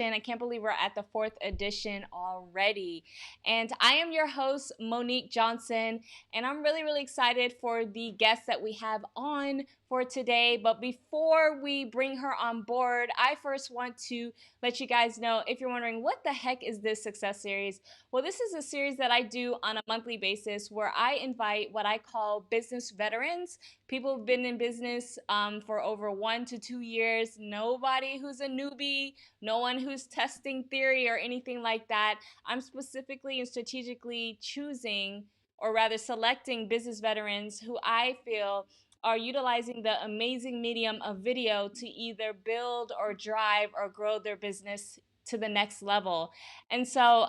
I can't believe we're at the fourth edition already. And I am your host, Monique Johnson, and I'm really, really excited for the guests that we have on for today. But before we bring her on board, I first want to let you guys know, if you're wondering, what the heck is this success series? Well, this is a series that I do on a monthly basis where I invite what I call business veterans, people who've been in business for over 1 to 2 years, nobody who's a newbie, no one who's testing theory or anything like that. I'm specifically and strategically choosing, or rather selecting, business veterans who I feel are utilizing the amazing medium of video to either build or drive or grow their business to the next level. And so,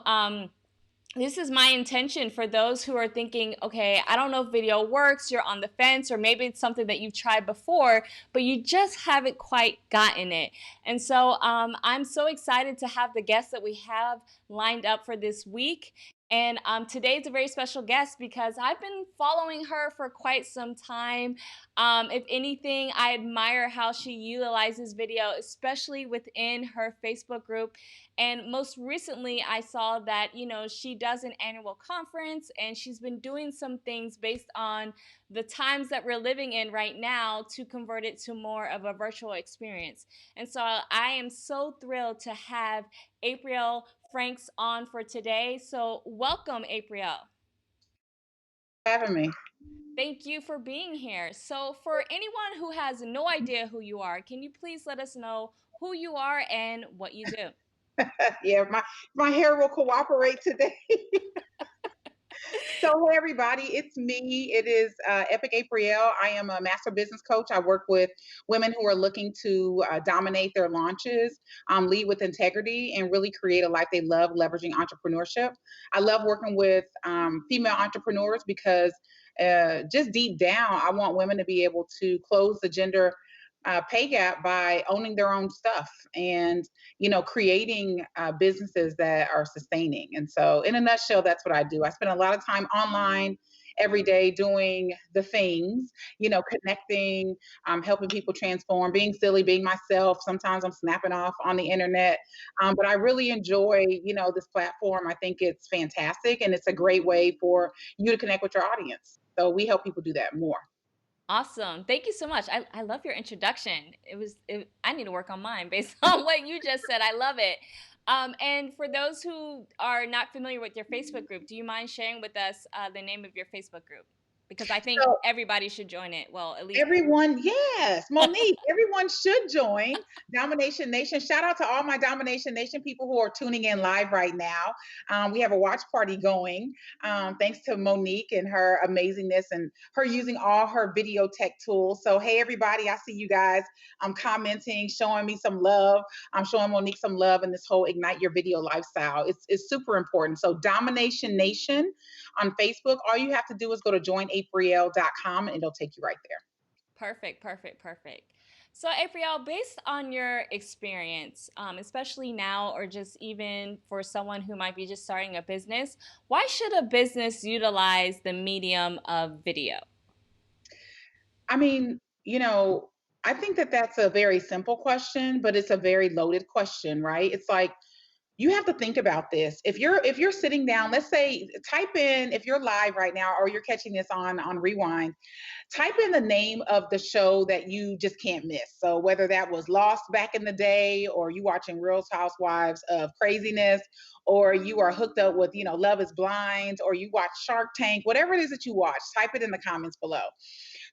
this is my intention for those who are thinking, okay, I don't know if video works, you're on the fence, or maybe it's something that you've tried before, but you just haven't quite gotten it. And so I'm so excited to have the guests that we have lined up for this week. And today's a very special guest because I've been following her for quite some time. If anything, I admire how she utilizes video, especially within her Facebook group. And most recently, I saw that, she does an annual conference, and she's been doing some things based on the times that we're living in right now to convert it to more of a virtual experience. And so I am so thrilled to have Aprille Franks on for today. So welcome, Aprille. Having me. Thank you for being here. So for anyone who has no idea who you are, can you please let us know who you are and what you do? Yeah, my hair will cooperate today. So, hey everybody, it's me. It is Epic Aprille. I am a master business coach. I work with women who are looking to dominate their launches, lead with integrity, and really create a life they love, leveraging entrepreneurship. I love working with female entrepreneurs because just deep down, I want women to be able to close the gender pay gap by owning their own stuff and creating businesses that are sustaining. And so in a nutshell, that's what I do. I spend a lot of time online every day doing the things, connecting, helping people transform, being silly, being myself. Sometimes I'm snapping off on the internet, but I really enjoy this platform. I think it's fantastic, and it's a great way for you to connect with your audience. So we help people do that more. Awesome. Thank you so much. I love your introduction. I need to work on mine based on what you just said. I love it. And for those who are not familiar with your Facebook group, do you mind sharing with us the name of your Facebook group? Because I think So everybody should join it. Well, at least. everyone, yes, Monique, everyone should join Domination Nation. Shout out to all my Domination Nation people who are tuning in live right now. We have a watch party going, thanks to Monique and her amazingness and her using all her video tech tools. So, hey, everybody, I see you guys. I'm commenting, showing me some love. I'm showing Monique some love in this whole Ignite Your Video lifestyle. It's super important. So, Domination Nation on Facebook, all you have to do is go to joinaprille.com and it'll take you right there. Perfect, perfect, perfect. So, Aprille, based on your experience, especially now, or just even for someone who might be just starting a business, why should a business utilize the medium of video? I mean, I think that that's a very simple question, but it's a very loaded question, right? It's like you have to think about this. If you're sitting down, let's say type in, if you're live right now or you're catching this on rewind, type in the name of the show that you just can't miss. So whether that was Lost back in the day, or you watching Real Housewives of Craziness, or you are hooked up with, Love is Blind, or you watch Shark Tank, whatever it is that you watch, type it in the comments below.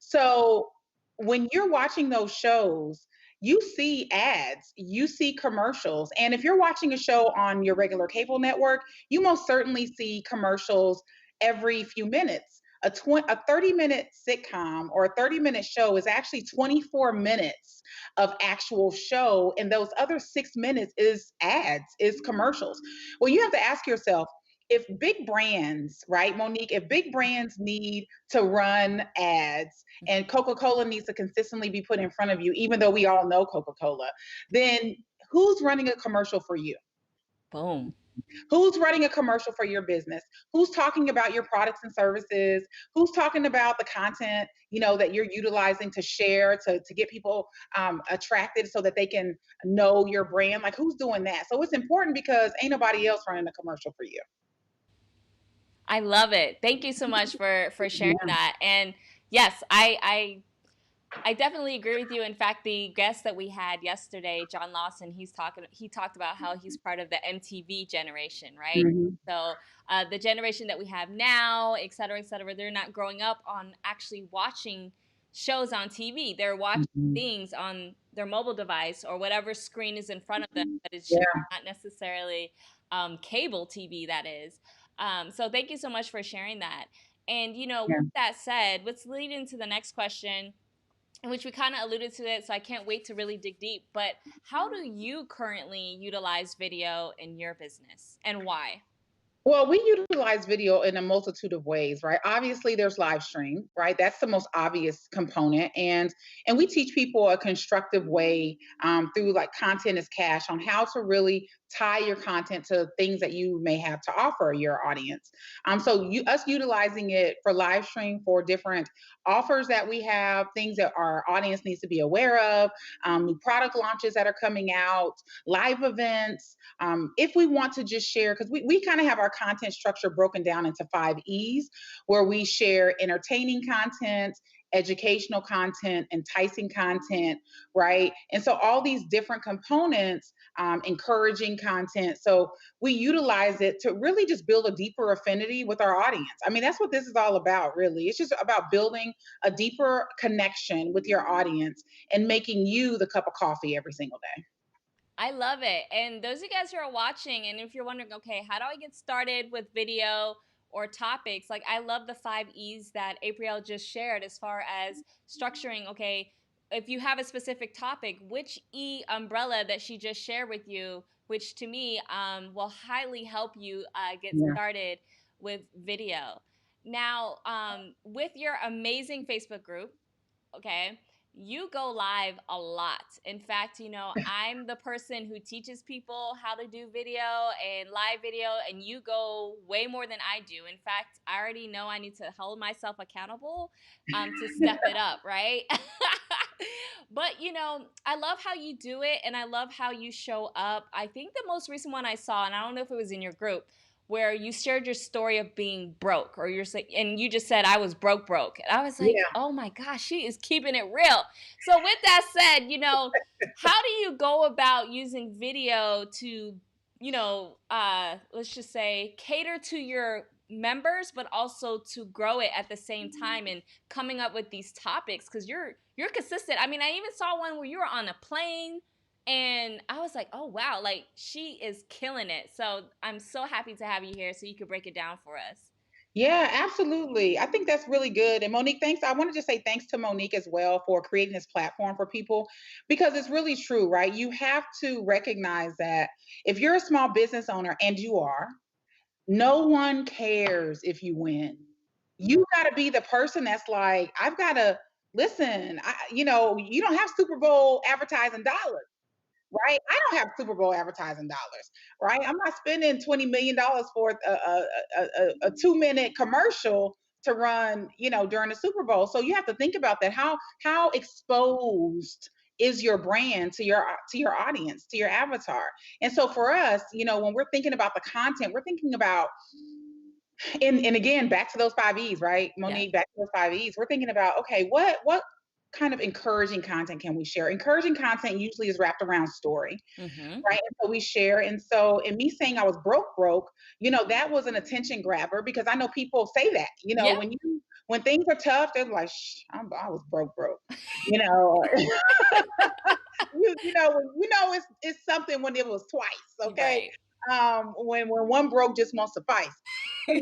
So when you're watching those shows, you see ads, you see commercials. And if you're watching a show on your regular cable network, you most certainly see commercials every few minutes. A 30-minute sitcom or a 30-minute show is actually 24 minutes of actual show. And those other 6 minutes is ads, is commercials. Well, you have to ask yourself, if big brands, right, Monique, if big brands need to run ads and Coca-Cola needs to consistently be put in front of you, even though we all know Coca-Cola, then who's running a commercial for you? Boom. Who's running a commercial for your business? Who's talking about your products and services? Who's talking about the content, that you're utilizing to share to get people attracted so that they can know your brand? Like, who's doing that? So it's important because ain't nobody else running a commercial for you. I love it. Thank you so much for sharing Yeah. that. And yes, I definitely agree with you. In fact, the guest that we had yesterday, John Lawson, he talked about how he's part of the MTV generation, right? Mhm. So the generation that we have now, et cetera, they're not growing up on actually watching shows on TV. They're watching Mhm. things on their mobile device or whatever screen is in front of them, but it's just Yeah. not necessarily cable TV, that is. So thank you so much for sharing that. And, Yeah. with that said, let's lead into the next question, in which we kind of alluded to it, so I can't wait to really dig deep. But how do you currently utilize video in your business and why? Well, we utilize video in a multitude of ways, right? Obviously, there's live stream, right? That's the most obvious component, and we teach people a constructive way through like content is cash on how to really tie your content to things that you may have to offer your audience. So us utilizing it for live stream for different offers that we have, things that our audience needs to be aware of, new product launches that are coming out, live events. If we want to just share, because we kind of have our content structure broken down into 5 E's, where we share entertaining content, educational content, enticing content, right? And so all these different components, encouraging content. So we utilize it to really just build a deeper affinity with our audience. I mean, that's what this is all about, really. It's just about building a deeper connection with your audience and making you the cup of coffee every single day. I love it. And those of you guys who are watching, and if you're wondering, okay, how do I get started with video or topics? Like, I love the 5 E's that Aprille just shared as far as structuring, okay, if you have a specific topic, which E umbrella that she just shared with you, which to me will highly help you get Yeah. started with video. Now, with your amazing Facebook group, okay, you go live a lot. In fact, I'm the person who teaches people how to do video and live video, and you go way more than I do. In fact, I already know I need to hold myself accountable to step it up, right? But I love how you do it, and I love how you show up. I think the most recent one I saw, and I don't know if it was in your group, where you shared your story of being broke, or and you just said I was broke, and I was like, Yeah. oh my gosh, she is keeping it real. So with that said, how do you go about using video to, let's just say, cater to your members, but also to grow it at the same time, and coming up with these topics, because you're consistent. I mean, I even saw one where you were on a plane, and I was like, oh wow, like she is killing it. So I'm so happy to have you here so you could break it down for us. Yeah, absolutely. I think that's really good. And Monique, thanks. I want to just say thanks to Monique as well for creating this platform for people because it's really true, right? You have to recognize that if you're a small business owner, and you are, no one cares if you win. You got to be the person that's like, I've got to listen. You don't have Super Bowl advertising dollars, right? I don't have Super Bowl advertising dollars, right? I'm not spending $20 million for a 2 minute commercial to run, during the Super Bowl. So you have to think about that. How exposed is your brand to your audience, to your avatar? And so for us, when we're thinking about the content, we're thinking about, and again, back to those 5 E's, right, Yeah. Monique? Back to those 5 E's. We're thinking about, okay, what kind of encouraging content can we share? Encouraging content usually is wrapped around story, Mm-hmm. right? And so we share. And so, in me saying I was broke, that was an attention grabber because I know people say that. Yeah. When things are tough, they're like, Shh, I was broke. You know, it's something when it was twice. Okay, Right. when one broke just won't suffice. So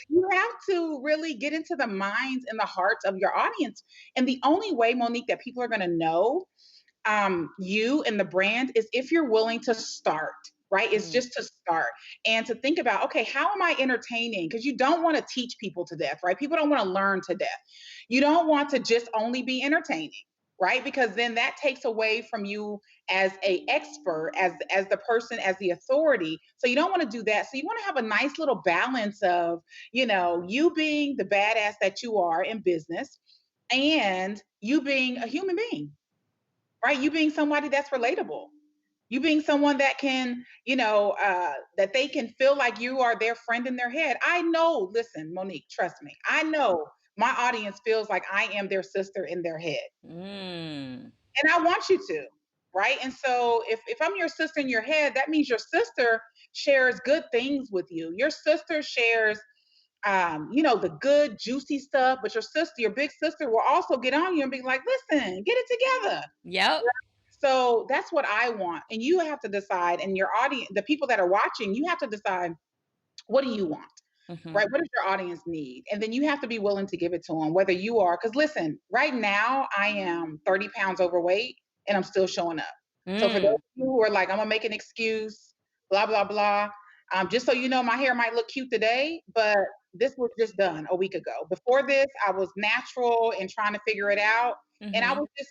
you have to really get into the minds and the hearts of your audience. And the only way, Monique, that people are going to know you and the brand is if you're willing to start, right? It's Mm. just to start and to think about, okay, how am I entertaining? Because you don't want to teach people to death, right? People don't want to learn to death. You don't want to just only be entertaining. right? Because then that takes away from you as a expert, as the person, as the authority. So you don't want to do that. So you want to have a nice little balance of, you being the badass that you are in business and you being a human being, right? You being somebody that's relatable. You being someone that can, that they can feel like you are their friend in their head. I know, listen, Monique, trust me. I know my audience feels like I am their sister in their head. Mm. And I want you to, right? And so if I'm your sister in your head, that means your sister shares good things with you. Your sister shares the good juicy stuff, but your big sister will also get on you and be like, listen, get it together. Yep. So that's what I want. And you have to decide, and your audience, the people that are watching, you have to decide, what do you want? Mm-hmm. Right? What does your audience need? And then you have to be willing to give it to them, whether you are, because listen, right now I am 30 pounds overweight and I'm still showing up. So for those Mm. of you who are like, I'm gonna make an excuse, blah, blah, blah. Just so you know, my hair might look cute today, but this was just done a week ago. Before this, I was natural and trying to figure it out. And I Mm-hmm. was just,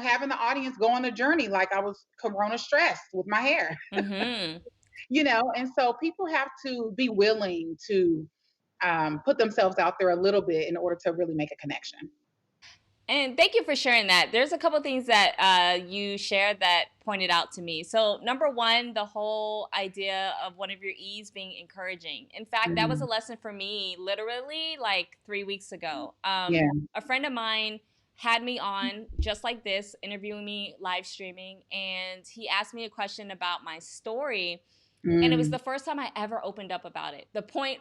having the audience go on the journey like I was corona stressed with my hair, Mm-hmm. and so people have to be willing to put themselves out there a little bit in order to really make a connection. And thank you for sharing that. There's a couple things that you shared that pointed out to me. So, number one, the whole idea of one of your E's being encouraging. In fact, that was Mm, a lesson for me literally like 3 weeks ago. yeah. A friend of mine had me on just like this, interviewing me, live streaming, and he asked me a question about my story, and it was the Mm, first time I ever opened up about it. The part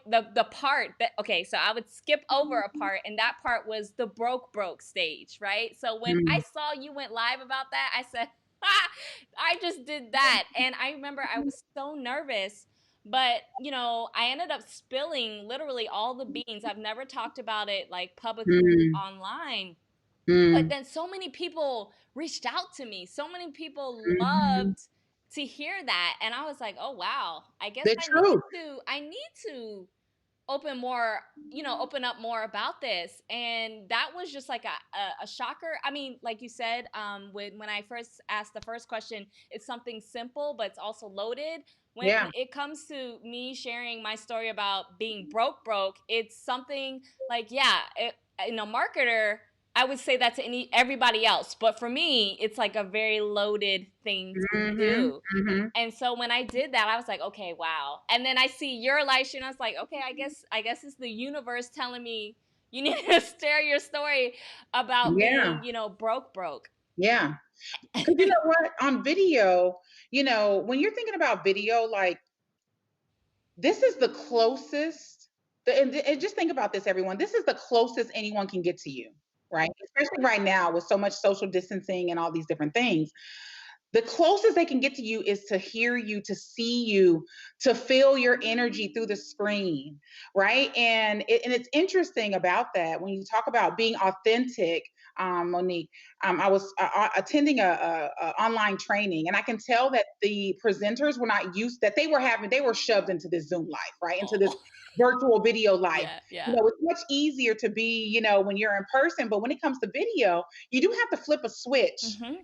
that, okay, so I would skip over a part, and that part was the broke stage, right? So when I mm, saw you went live about that, I said, ha, I just did that. And I remember I was so nervous, but I ended up spilling literally all the beans. I've never talked about it like publicly mm, online, but mm, then so many people reached out to me. So many people mhm. loved to hear that, and I was like, "Oh wow, I guess The truth. I need to open up more about this." And that was just like a shocker. I mean, like you said, when I first asked the first question, it's something simple, but it's also loaded. When Yeah. it comes to me sharing my story about being broke, it's something like, yeah, in a marketer, I would say that to everybody else, but for me, it's like a very loaded thing to Mhm, do. mhm. And so when I did that, I was like, okay, wow. And then I see your live stream, I was like, okay, I guess it's the universe telling me you need to share your story about Yeah, being, broke. yeah. Because you know what? On video, when you're thinking about video, like this is the closest. And just think about this, everyone. This is the closest anyone can get to you, right? Especially right now with so much social distancing and all these different things. The closest they can get to you is to hear you, to see you, to feel your energy through the screen, right? And it's interesting about that when you talk about being authentic, Monique. I was attending a online training, and I can tell that the presenters were not used that they were shoved into this Zoom life, right? Into this Oh, virtual video life. yeah, yeah. It's much easier to be, when you're in person, but when it comes to video, you do have to flip a switch. Hmm.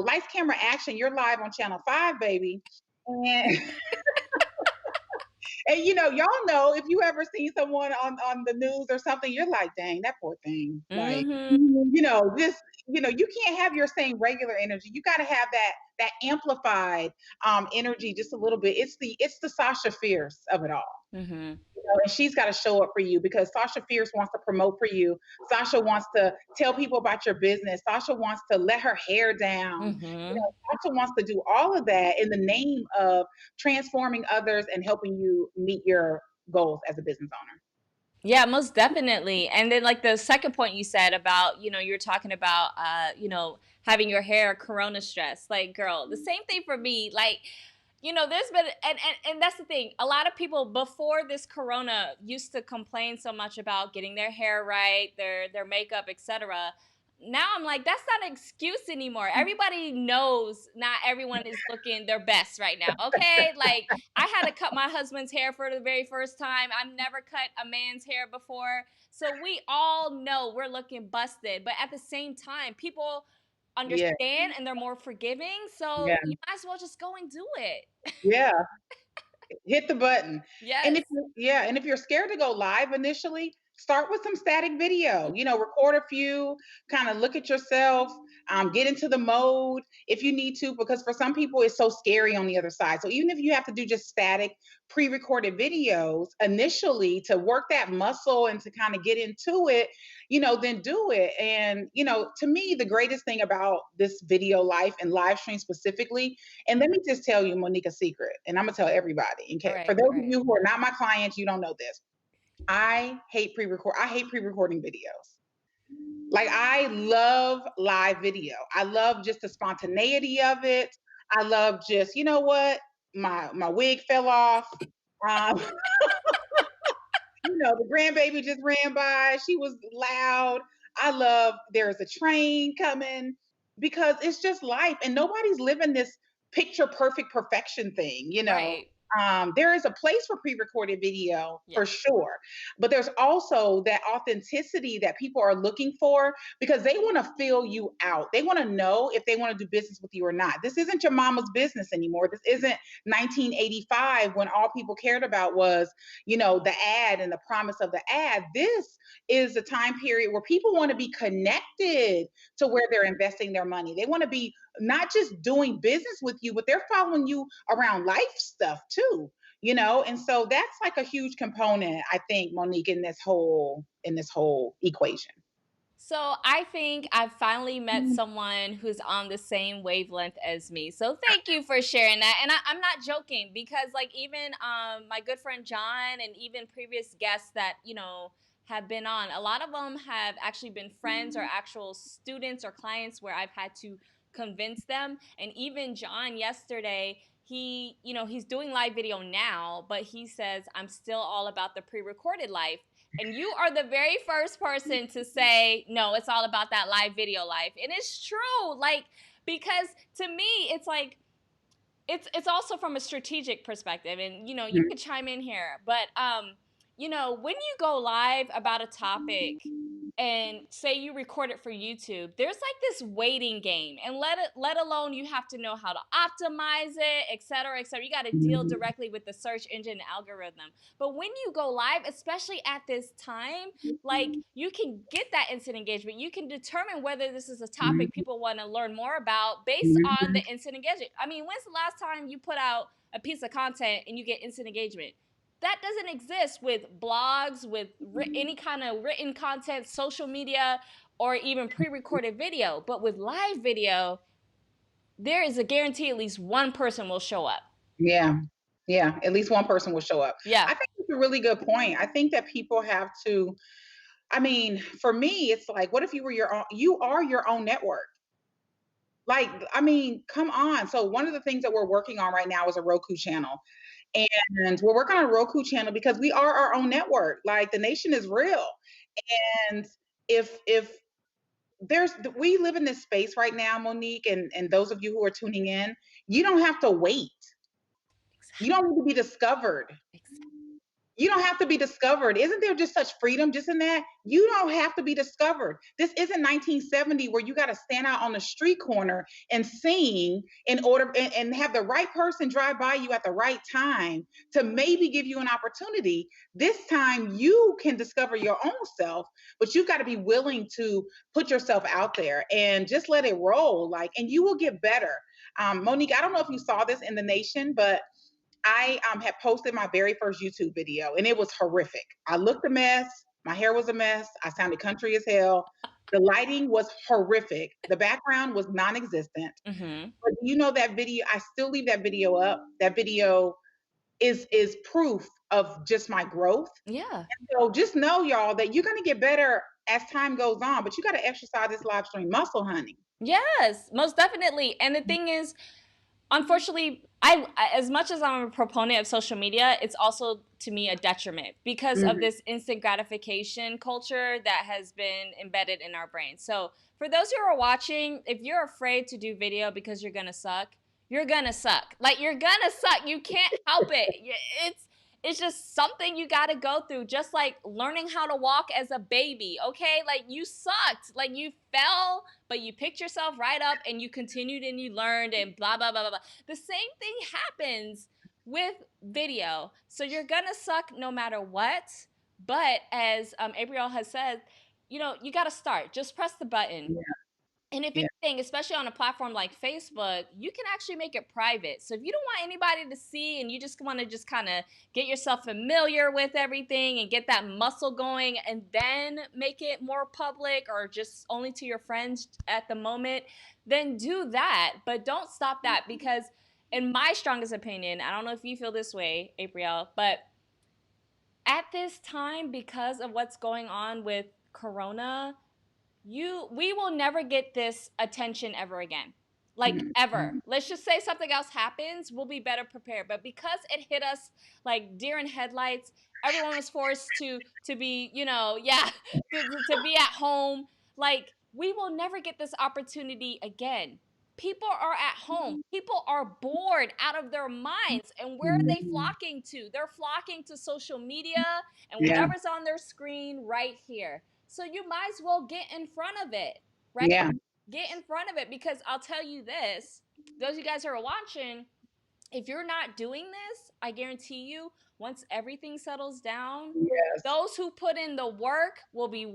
Lights, camera, action. You're live on Channel 5, baby. And and y'all know if you ever seen someone on the news or something, you're like, dang, that poor thing. Like, Hmm. this, you can't have your same regular energy. You got to have that amplified energy just a little bit. It's the Sasha Fierce of it all. Hmm. And she's got to show up for you because Sasha Fierce wants to promote for you. Sasha wants to tell people about your business. Sasha wants to let her hair down. Hmm. Sasha wants to do all of that in the name of transforming others and helping you meet your goals as a business owner. Yeah, most definitely. And then like the second point you said about, you're talking about having your hair corona stress. Like, girl, the same thing for me. Like, there's been and that's the thing. A lot of people before this corona used to complain so much about getting their hair right, their makeup, etc. Now I'm like, that's not an excuse anymore. Everybody knows not everyone is looking their best right now. Okay? Like, I had to cut my husband's hair for the very first time. I've never cut a man's hair before. So we all know we're looking busted. But at the same time, people Yeah. understand and they're more forgiving. So Yeah. you might as well just go and do it. Yeah. Hit the button. And Yes. if you're scared to go live initially, start with some static video. Record a few, kind of look at yourself, get into the mode if you need to, because for some people it's so scary on the other side. So even if you have to do just static pre-recorded videos initially to work that muscle and to kind of get into it, then do it. And to me, the greatest thing about this video life and live stream specifically, and let me just tell you, Monique, a secret, and I'm gonna tell everybody. All Okay, for right. those All of right. you who are not my clients, you don't know this. I hate pre-recording videos. Like, I love live video. I love just the spontaneity of it. I love just, you know what? My wig fell off. Um, the grandbaby just ran by. She was loud. I love there's a train coming, because it's just life and nobody's living this picture perfect perfection thing. Right. There is a place for pre-recorded video Yeah. for sure, but there's also that authenticity that people are looking for, because they want to fill you out. They want to know if they want to do business with you or not. This isn't your mama's business anymore. This isn't 1985 when all people cared about was the ad and the promise of the ad. This is a time period where people want to be connected to where they're investing their money. They want to be not just doing business with you, but they're following you around life stuff too. And so that's like a huge component, I think, Monique, in this whole equation. So I think I've finally met someone who's on the same wavelength as me. So thank you for sharing that. And I'm not joking, because like even my good friend John and even previous guests that have been on, a lot of them have actually been friends or actual students or clients where I've had to convince them. And even John yesterday, he's doing live video now, but he says I'm still all about the pre-recorded life. And you are the very first person to say, no, it's all about that live video life. And it's true. Like, because to me, it's like, it's also from a strategic perspective. And, you Mhm. could chime in here. But, when you go live about a topic and say you record it for YouTube, there's like this waiting game, and let alone you have to know how to optimize it, et cetera, et cetera. You got to deal directly with the search engine algorithm. But when you go live, especially at this time, like you can get that instant engagement. You can determine whether this is a topic people want to learn more about based on the instant engagement. I mean, when's the last time you put out a piece of content and you get instant engagement? That doesn't exist with blogs, with any kind of written content, social media, or even pre-recorded video. But with live video, there is a guarantee at least one person will show up. Yeah. Yeah. At least one person will show up. Yeah. I think it's a really good point. I think that people have to, I mean, for me, it's like, what if you are your own network? Like, I mean, come on. So one of the things that we're working on right now is a Roku channel. And we're working on a Roku channel because we are our own network. Like, the nation is real. And if there's we live in this space right now, Monique, and those of you who are tuning in, you don't have to wait. You Exactly. don't need to be discovered. Exactly. You don't have to be discovered. Isn't there just such freedom just in that? You don't have to be discovered. This isn't 1970 where you got to stand out on the street corner and sing in order and have the right person drive by you at the right time to maybe give you an opportunity. This time you can discover your own self, but you've got to be willing to put yourself out there and just let it roll. Like, and you will get better. Monique, I don't know if you saw this in the nation, but I had posted my very first YouTube video and it was horrific. I looked a mess. My hair was a mess. I sounded country as hell. The lighting was horrific. The background was non existent. Mm-hmm. But you know that video, I still leave that video up. That video is proof of just my growth. Yeah. So just know, y'all, that you're going to get better as time goes on, but you got to exercise this live stream muscle, honey. Yes, most definitely. And the thing is, unfortunately, as much as I'm a proponent of social media, it's also to me a detriment because of Mhm. this instant gratification culture that has been embedded in our brains. So for those who are watching, if you're afraid to do video because you're gonna suck, you're gonna suck. Like, you're gonna suck. You can't help it. It's it's just something you got to go through, just like learning how to walk as a baby. Okay, like you sucked, like you fell, but you picked yourself right up and you continued and you learned and blah blah blah blah blah. The same thing happens with video. So you're gonna suck no matter what. But as Aprille has said, you know, you got to start. Just press the button. Yeah, And if yeah, anything, especially on a platform like Facebook, you can actually make it private. So if you don't want anybody to see and you just want to just kind of get yourself familiar with everything and get that muscle going and then make it more public or just only to your friends at the moment, then do that. But don't stop that because, in my strongest opinion, I don't know if you feel this way, Aprille, but at this time, because of what's going on with Corona, we will never get this attention ever again, like mhm, ever. mhm. Let's just say something else happens, we'll be better prepared, but because it hit us like deer in headlights, everyone was forced to be, you know, yeah, to be at home. Like we will never get this opportunity again. People are at home, people are bored out of their minds, and where are they Mhm. flocking to? They're flocking to social media and Yeah, whatever's on their screen right here. So you might as well get in front of it, right? yeah, Get in front of it because I'll tell you this, those of you guys who are watching, if you're not doing this, I guarantee you, once everything settles down, yes. those who put in the work will be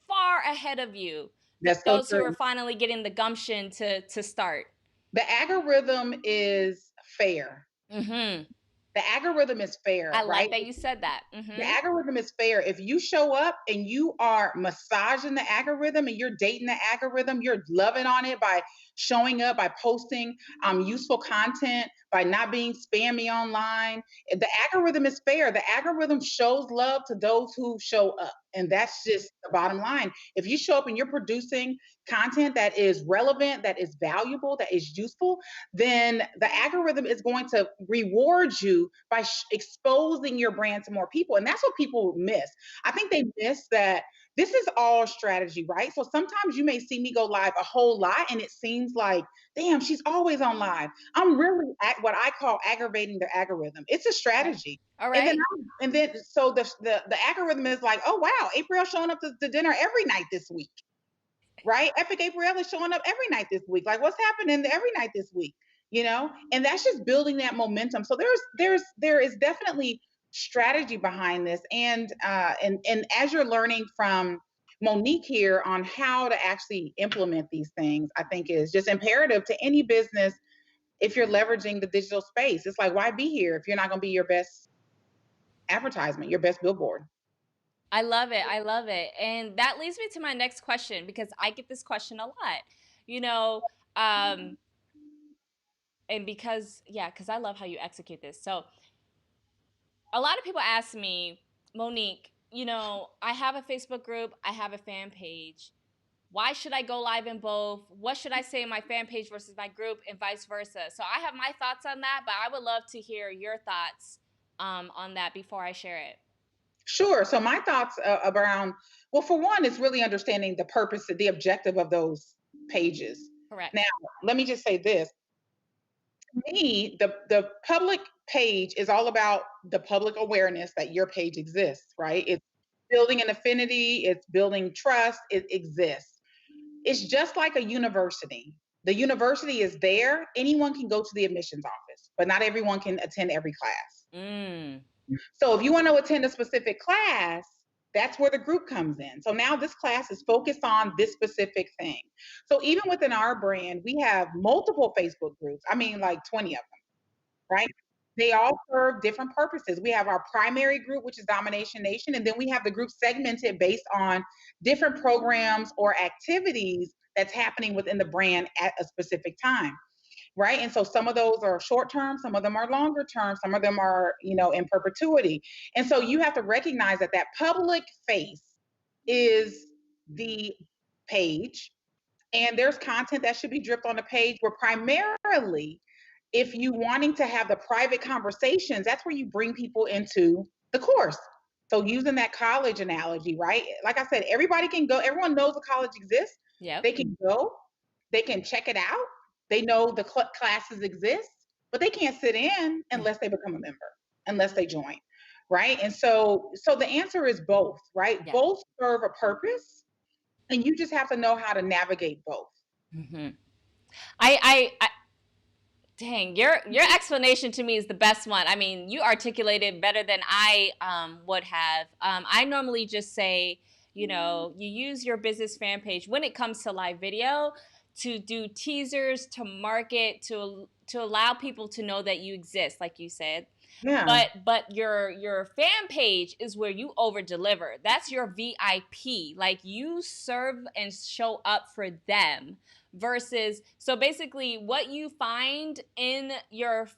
far ahead of you than That's so those who true. are finally getting the gumption to start. The algorithm is fair. Mm-hmm. The algorithm is I fair, right? like that you said that. The Mm-hmm. algorithm is fair. If you show up and you are massaging the algorithm and you're dating the algorithm, you're loving on it by showing up, by posting useful content, by not being spammy online. The algorithm is fair. The algorithm shows love to those who show up. And that's just the bottom line. If you show up and you're producing content that is relevant, that is valuable, that is useful, then the algorithm is going to reward you by exposing your brand to more people. And that's what people miss. I think they miss that this is all strategy, right? So sometimes you may see me go live a whole lot and it seems like, damn, she's always on live. I'm really at what I call aggravating the algorithm. It's a Okay. strategy. All And then, right. so the algorithm is like, oh wow, Aprille showing up to dinner every night this week, right? Epic Aprille is showing up every night this week. Like, what's happening every night this week? You know, and that's just building that momentum. So there is definitely strategy behind this, and as you're learning from Monique here on how to actually implement these things, I think is just imperative to any business. If you're leveraging the digital space, it's like, why be here if you're not going to be your best advertisement, your best billboard? I love it. I love it. And that leads me to my next question because I get this question a lot. You know, um, and because, yeah, because I love how you execute this. So a lot of people ask me, Monique, you know, I have a Facebook group, I have a fan page. Why should I go live in both? What should I say in my fan page versus my group and vice versa? So I have my thoughts on that, but I would love to hear your thoughts on that before I share it. Sure. So my thoughts around, well, for one, it's really understanding the purpose, the objective of those pages. Now, Correct. let me just say this: to me, the public page is all about the public awareness that your page exists, right? It's building an affinity, it's building trust, it exists. It's just like a university. The university is there. Anyone can go to the admissions office, but not everyone can attend every class. Mm. So if you want to attend a specific class, that's where the group comes in. So now this class is focused on this specific thing. So even within our brand, we have multiple Facebook groups. I mean, like 20 of them, right? They all serve different purposes. We have our primary group, which is Domination Nation, and then we have the group segmented based on different programs or activities that's happening within the brand at a specific time, right? And so some of those are short term, some of them are longer term, some of them are, in perpetuity. And so you have to recognize that that public face is the page, and there's content that should be dripped on the page where primarily, if you wanting to have the private conversations, that's where you bring people into the course. So using that college analogy, right? Like I said, everybody can go, everyone knows a college exists. Yep. They can go, they can check it out. They know the classes exist, but they can't sit in unless they become a member, unless they join. right? And so the answer is both, right? Yeah. Both serve a purpose, and you just have to know how to navigate both. Hmm. I dang, your explanation to me is the best one. I mean, you articulated better than I would have. I normally just say, you use your business fan page when it comes to live video to do teasers, to market, to allow people to know that you exist, like you said. Yeah. But your fan page is where you over deliver. That's your VIP. Like you serve and show up for them versus, so basically what you find in your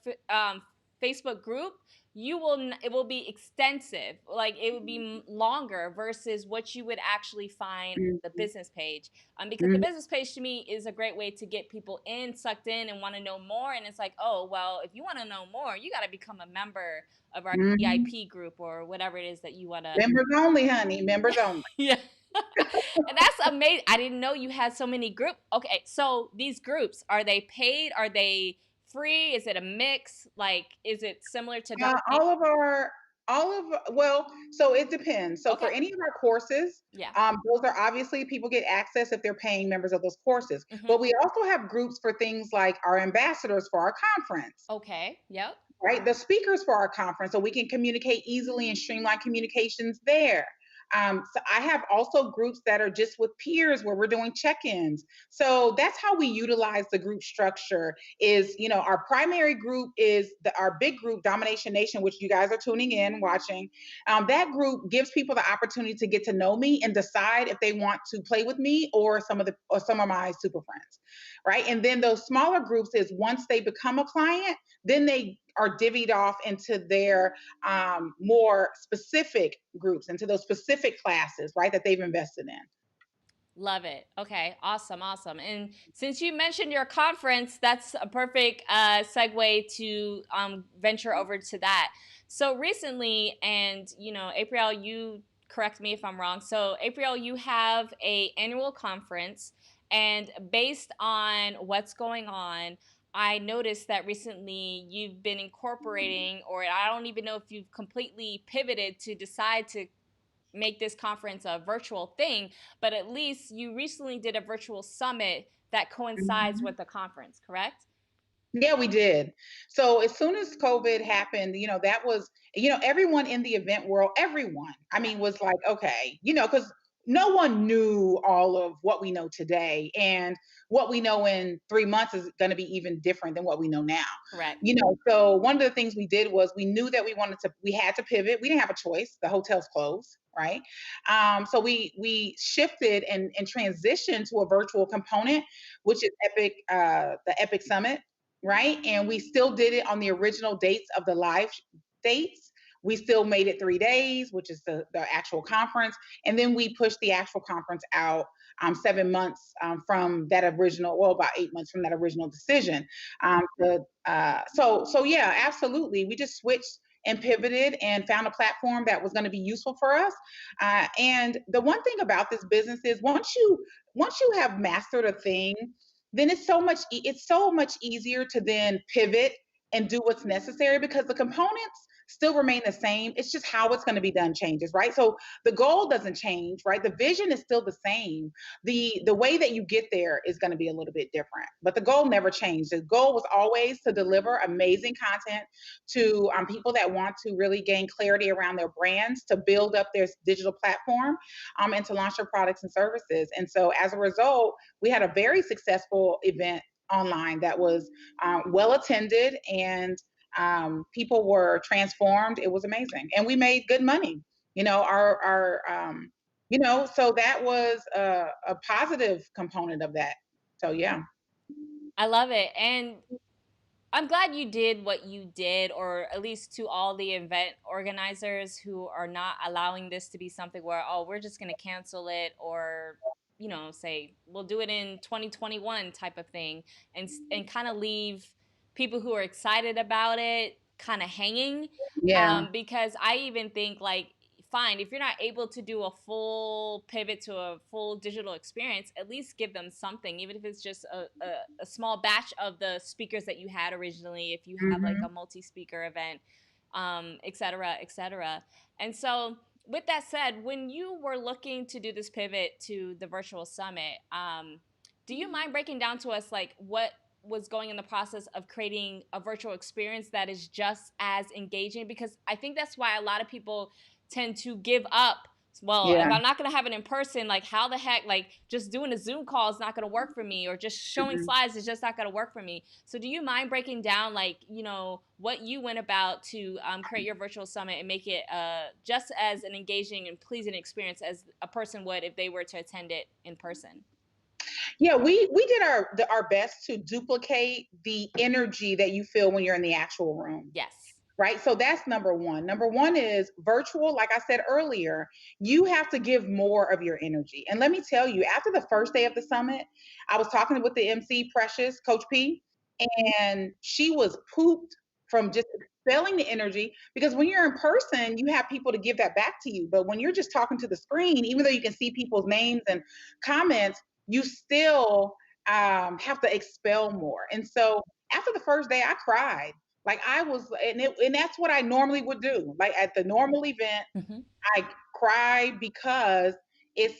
Facebook group, it will be extensive, like it would be longer versus what you would actually find on the Mhm. business page. Because the Mhm. business page to me is a great way to get people in, sucked in, and want to know more. And it's like, oh well, if you want to know more, you got to become a member of our Mhm. VIP group or whatever it is that you want to. Members only, honey. Members only. Yeah. And that's amazing. I didn't know you had so many groups. Okay, so these groups, are they paid? Are they free? Is it a mix? Like, is it similar to donate? All of our, all of, well, so it depends. So for Okay. any of our courses, Yeah. those are obviously people get access if they're paying members of those courses. Hmm. But we also have groups for things like our ambassadors for our conference, Okay. Yep. right? The speakers for our conference, so we can communicate easily and streamline communications there. So I have also groups that are just with peers where we're doing check-ins. So that's how we utilize the group structure. Is our primary group is our big group, Domination Nation, which you guys are tuning in, watching. That group gives people the opportunity to get to know me and decide if they want to play with me or some of my super friends, right? And then those smaller groups is once they become a client, then they are divvied off into their more specific groups, into those specific classes, right, that they've invested in. Love it. Okay, awesome, awesome. And since you mentioned your conference, that's a perfect segue to venture over to that. So recently, and April, you correct me if I'm wrong. So April, you have a annual conference, and based on what's going on, I noticed that recently you've been incorporating, or I don't even know if you've completely pivoted to decide to make this conference a virtual thing, but at least you recently did a virtual summit that coincides Mhm. with the conference, correct? Yeah, we did. So as soon as COVID happened, that was, everyone in the event world, everyone, I Yeah, mean, was like, okay, because no one knew all of what we know today. And what we know in 3 months is going to be even different than what we know now. correct. So one of the things we did was we knew that we had to pivot. We didn't have a choice. The hotel's closed, right? So we shifted and transitioned to a virtual component, which is the Epic Summit, right? And we still did it on the original dates of the live dates. We still made it 3 days, which is the actual conference. And then we pushed the actual conference out 7 months from that original, well, about 8 months from that original decision. So yeah, absolutely. We just switched and pivoted and found a platform that was going to be useful for us. And the one thing about this business is once you have mastered a thing, then it's so much easier to then pivot and do what's necessary because the components still remain the same. It's just how it's going to be done changes, right? So the goal doesn't change, right? The vision is still the same. The way that you get there is going to be a little bit different, but the goal never changed. The goal was always to deliver amazing content to people that want to really gain clarity around their brands, to build up their digital platform, and to launch their products and services. And so as a result, we had a very successful event online that was well attended, and people were transformed. It was amazing, and we made good money. Our so that was a positive component of that. So yeah. I love it. And I'm glad you did what you did, or at least to all the event organizers who are not allowing this to be something where, oh, we're just going to cancel it, or, say we'll do it in 2021 type of thing, and kind of leave people who are excited about it kind of hanging. Yeah. Because I even think, like, fine, if you're not able to do a full pivot to a full digital experience, at least give them something, even if it's just a small batch of the speakers that you had originally, if you have like Hmm. a multi-speaker event. et cetera, et cetera. And so, with that said, when you were looking to do this pivot to the virtual summit, do you mind breaking down to us like what was going in the process of creating a virtual experience that is just as engaging? Because I think that's why a lot of people tend to give up. Well, if Yeah. I'm not going to have it in person, like how the heck, like just doing a Zoom call is not going to work for me, or just showing Mhm. slides is just not going to work for me. So do you mind breaking down like, what you went about to create your virtual summit and make it just as an engaging and pleasing experience as a person would if they were to attend it in person? Yeah, we did our best to duplicate the energy that you feel when you're in the actual room. Yes. Right? So that's number one. Number one is virtual. Like I said earlier, you have to give more of your energy. And let me tell you, after the first day of the summit, I was talking with the MC, Precious, Coach P, and she was pooped from just expelling the energy because when you're in person, you have people to give that back to you. But when you're just talking to the screen, even though you can see people's names and comments, you still have to expel more. And so after the first day, I cried. Like I was, and that's what I normally would do. Like at the normal event, Mm-hmm. I cry because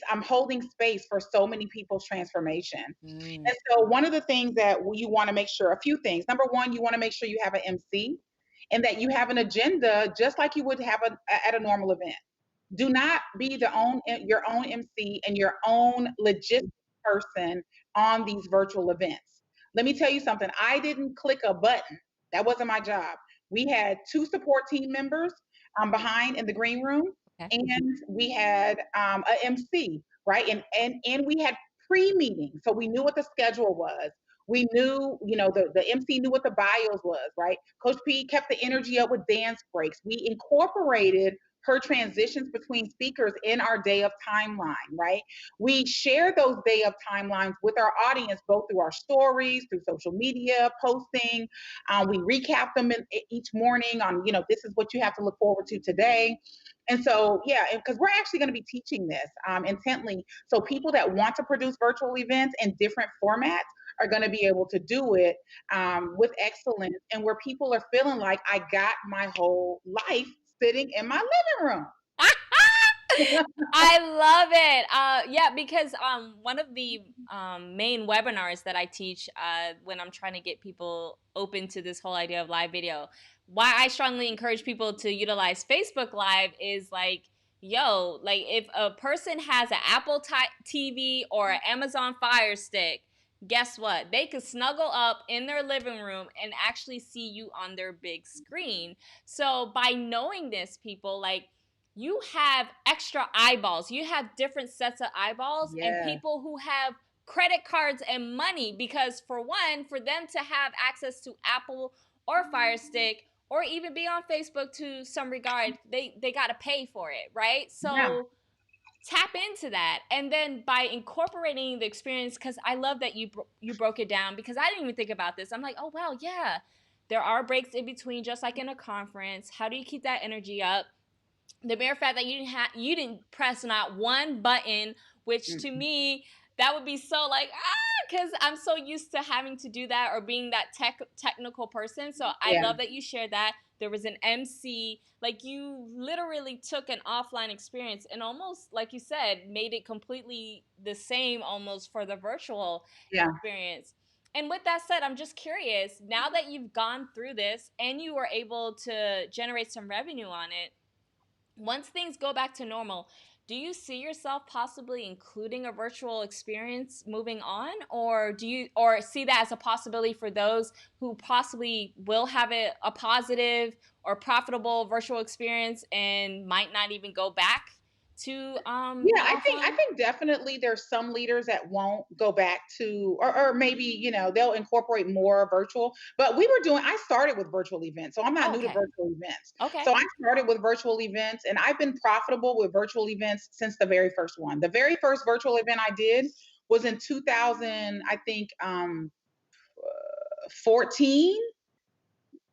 I'm holding space for so many people's transformation. Mm. And so one of the things that you want to make sure, a few things. Number one, you want to make sure you have an MC and that you have an agenda just like you would have at a normal event. Do not be your own MC and your own logistic person on these virtual events. Let me tell you something. I didn't click a button. That wasn't my job. We had two support team members behind in the green room, Okay. and we had a MC, right? And we had pre-meeting, so we knew what the schedule was. We knew, the MC knew what the bios was, right? Coach P kept the energy up with dance breaks. We incorporated her transitions between speakers in our day of timeline, right? We share those day of timelines with our audience, both through our stories, through social media posting. We recap them each morning on, this is what you have to look forward to today. And so, yeah, because we're actually going to be teaching this intently. So people that want to produce virtual events in different formats are going to be able to do it with excellence and where people are feeling like I got my whole life sitting in my living room. I love it. Yeah, because one of the main webinars that I teach when I'm trying to get people open to this whole idea of live video, why I strongly encourage people to utilize Facebook Live is like, yo, like if a person has an Apple TV or an Amazon Fire Stick, guess what? They could snuggle up in their living room and actually see you on their big screen. So by knowing this, people, like, you have extra eyeballs. You have different sets of eyeballs and Yeah. people who have credit cards and money because for one, for them to have access to Apple or Fire Stick or even be on Facebook to some regard, they got to pay for it, right? Yeah. So tap into that, and then by incorporating the experience, because I love that you broke it down because I didn't even think about this. I'm like, oh wow, yeah, there are breaks in between, just like in a conference. How do you keep that energy up? The mere fact that you didn't press not one button, which to Mm-mm. me that would be so like because I'm so used to having to do that or being that technical person. So I Yeah. love that you shared that. There was an MC, like you literally took an offline experience and almost like you said made it completely the same almost for the virtual Yeah. experience. And with that said, I'm just curious, now that you've gone through this and you were able to generate some revenue on it, once things go back to normal, do you see yourself possibly including a virtual experience moving on, or do you or see that as a possibility for those who possibly will have a positive or profitable virtual experience and might not even go back to Yeah, the I offline? think definitely there's some leaders that won't go back to, or maybe, they'll incorporate more virtual. But I started with virtual events. So I'm not Oh, new to okay. virtual events. Okay. So I started with virtual events and I've been profitable with virtual events since the very first one. The very first virtual event I did was in 2000, I think 14,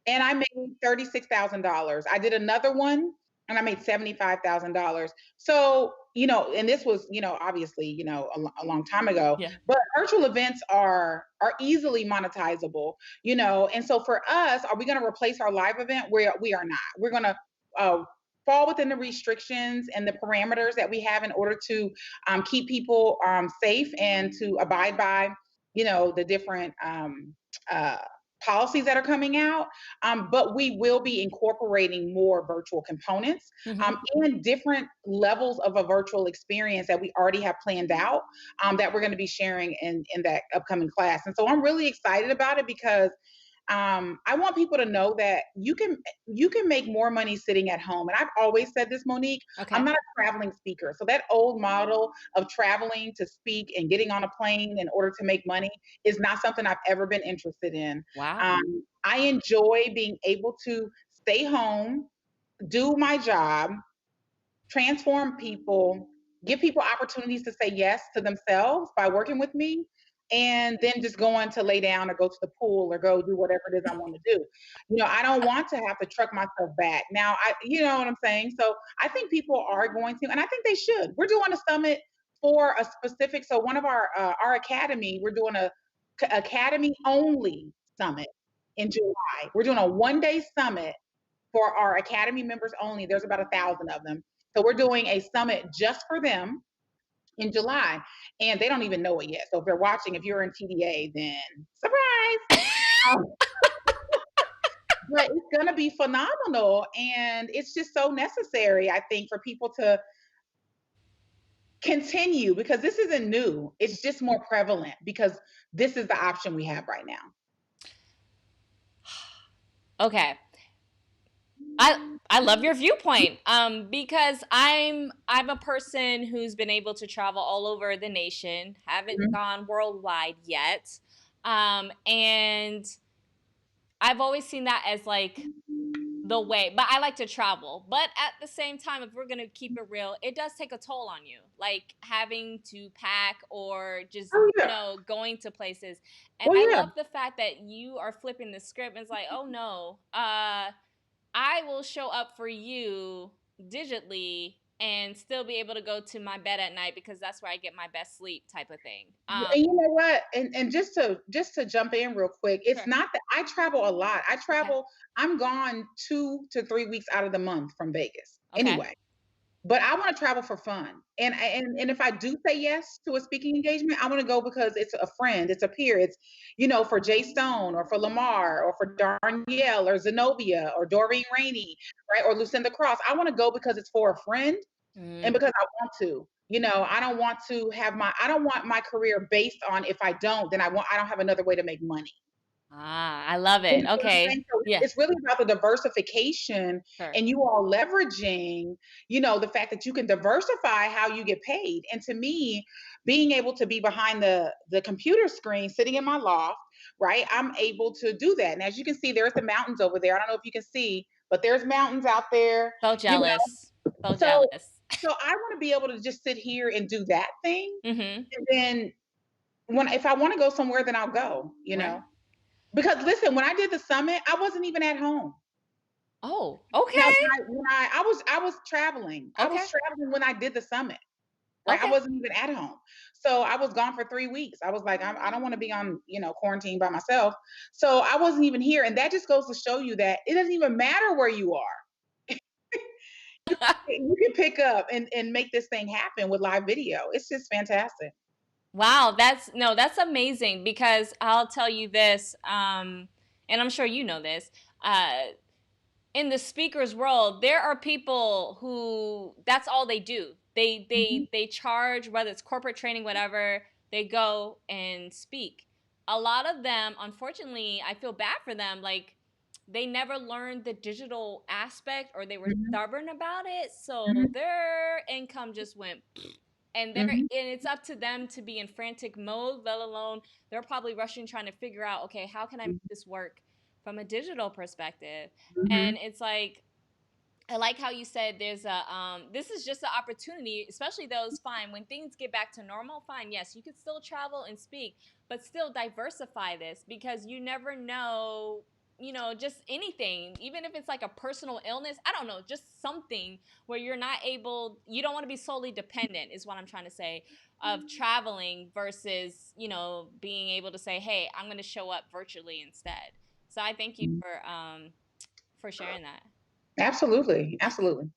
and I made $36,000. I did another one and I made $75,000. So, and this was, obviously, a long time ago, Yeah. but virtual events are easily monetizable, and so for us, are we going to replace our live event? We are not. We're going to uh, fall within the restrictions and the parameters that we have in order to keep people safe and to abide by, the different uh, policies that are coming out. But we will be incorporating more virtual components Mm-hmm. and different levels of a virtual experience that we already have planned out, that we're going to be sharing in that upcoming class. And so I'm really excited about it because I want people to know that you can make more money sitting at home. And I've always said this, Monique. I'm Okay. not a traveling speaker, so that old model of traveling to speak and getting on a plane in order to make money is not something I've ever been interested in. Wow. I enjoy being able to stay home, do my job, transform people, give people opportunities to say yes to themselves by working with me, and then just going to lay down or go to the pool or go do whatever it is I want to do. I don't want to have to truck myself back. Now, you know what I'm saying? So I think people are going to, and I think they should. We're doing a summit for a specific, so one of our academy, we're doing a academy only summit in July. We're doing a 1-day summit for our academy members only. There's about 1,000 of them. So we're doing a summit just for them in July, and they don't even know it yet. So if they're watching, if you're in TDA, then surprise. Um, but it's going to be phenomenal, and it's just so necessary, I think, for people to continue because this isn't new. It's just more prevalent because this is the option we have right now. Okay. I love your viewpoint because I'm a person who's been able to travel all over the nation, haven't Mhm. gone worldwide yet, and I've always seen that as like the way. But I like to travel. But at the same time, if we're gonna keep it real, it does take a toll on you, like having to pack or just Oh yeah. going to places. And Well, I yeah. love the fact that you are flipping the script. And it's like, oh no, I will show up for you digitally and still be able to go to my bed at night because that's where I get my best sleep type of thing. And you know what? And just to jump in real quick, it's Sure. not that I travel a lot. Okay. I'm gone 2 to 3 weeks out of the month from Vegas Okay. anyway. But I want to travel for fun. And if I do say yes to a speaking engagement, I want to go because it's a friend, it's a peer, it's for Jay Stone or for Lamar or for Darnielle or Zenobia or Doreen Rainey, right? Or Lucinda Cross. I want to go because it's for a friend Mm. and because I want to. I don't want my career based on if I don't, then I don't have another way to make money. Ah, I love You it. know what I'm saying? Okay. So Yeah. it's really about the diversification Sure. and you all leveraging, the fact that you can diversify how you get paid. And to me, being able to be behind the computer screen, sitting in my loft, right? I'm able to do that. And as you can see, there's the mountains over there. I don't know if you can see, but there's mountains out there, So you know. jealous. So So jealous. so I want to be able to just sit here and do that thing. Mm-hmm. And then if I want to go somewhere, then I'll go. Right. Because listen, when I did the summit, I wasn't even at home. Oh, Now, okay. I was traveling. I was Okay. traveling when I did the summit, right? I Okay. wasn't even at home. So I was gone for 3 weeks. I was like, I don't want to be on, quarantine by myself. So I wasn't even here. And that just goes to show you that it doesn't even matter where you are. You can pick up and make this thing happen with live video. It's just fantastic. Wow, that's amazing because I'll tell you this, and I'm sure you know this. In the speakers world, there are people who that's all they do. They Mhm, they they charge, whether it's corporate training, whatever. They go and speak. A lot of them, unfortunately, I feel bad for them. Like they never learned the digital aspect, or they were mhm, stubborn about it, so mhm, their income just went. mhm, And it's up to them to be in frantic mode, let alone they're probably rushing trying to figure out, okay, how can I make this work from a digital perspective? And mhm, it's like I like how you said there's a this is just an opportunity, especially those fine when things get back to normal. Fine, yes, you could still travel and speak, but still diversify this because you never know. just anything, even if it's like a personal illness, I don't know, just something where you don't want to be solely dependent, is what I'm trying to say, of traveling versus, being able to say, hey, I'm going to show up virtually instead. So I thank you for sharing that. Absolutely. Absolutely.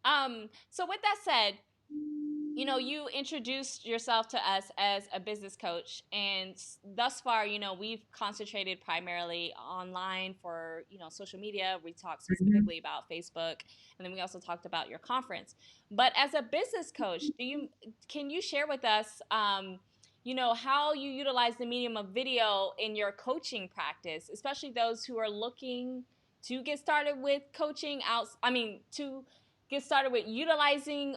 So with that said, you introduced yourself to us as a business coach, and thus far, we've concentrated primarily online for, social media. We talked Mhm. specifically about Facebook, and then we also talked about your conference. But as a business coach, can you share with us, how you utilize the medium of video in your coaching practice, especially those who are looking to get started with coaching to get started with utilizing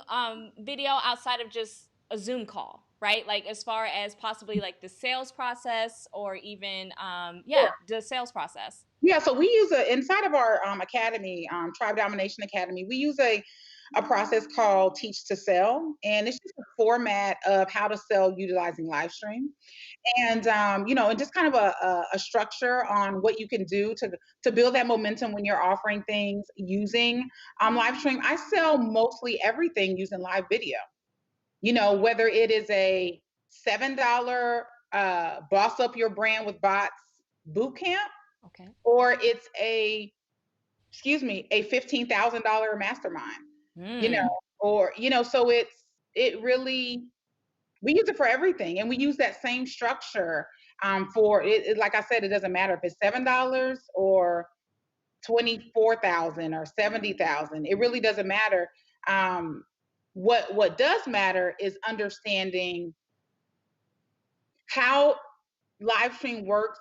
video outside of just a Zoom call, right? Like as far as possibly like the sales process, or even the sales process. Yeah, so we use inside of our academy, Tribe Domination Academy, we use a process called Teach to Sell, and it's just a format of how to sell utilizing live stream, and and just kind of a structure on what you can do to build that momentum when you're offering things using live stream. I sell mostly everything using live video. Whether it is a $7 boss up your brand with bots boot camp, Okay. or it's a $15,000 mastermind, you know, Mm. or, so it really, we use it for everything. And we use that same structure for it. Like I said, it doesn't matter if it's $7 or 24,000 or 70,000. It really doesn't matter. What does matter is understanding how live stream works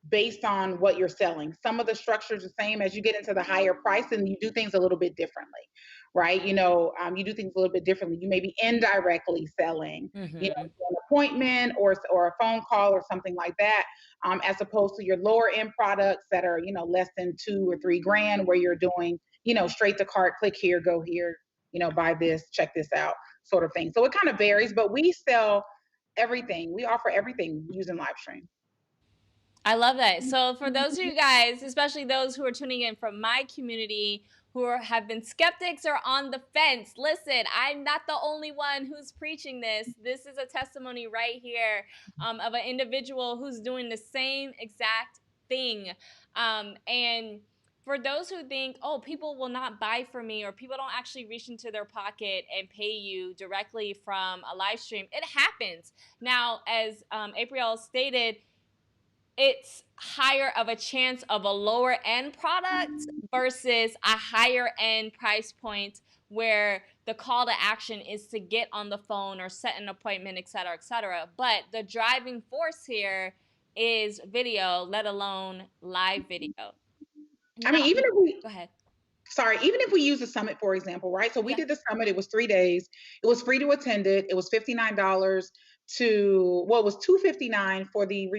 based on what you're selling. Some of the structures are the same. As you get into the higher price, and you do things a little bit differently, right? You do things a little bit differently. You may be indirectly selling, Mm-hmm. an appointment or a phone call or something like that, as opposed to your lower end products that are, less than 2 or 3 grand, where you're doing, straight to cart, click here, go here, buy this, check this out, sort of thing. So it kind of varies, but we sell everything. We offer everything using live stream. I love that. So for those of you guys, especially those who are tuning in from my community, have been skeptics or on the fence, listen, I'm not the only one who's preaching this. This is a testimony right here, of an individual who's doing the same exact thing. And for those who think, oh, people will not buy from me, or people don't actually reach into their pocket and pay you directly from a live stream, it happens. Now, as Aprille stated, it's higher of a chance of a lower end product versus a higher end price point, where the call to action is to get on the phone or set an appointment, et cetera, et cetera. But the driving force here is video, let alone live video. I Now, mean, even if we go ahead. sorry, even if we use the summit, for example, right? So we Yeah. did the summit, it was 3 days. It was free to attend it. It was $59 to what was $259 for the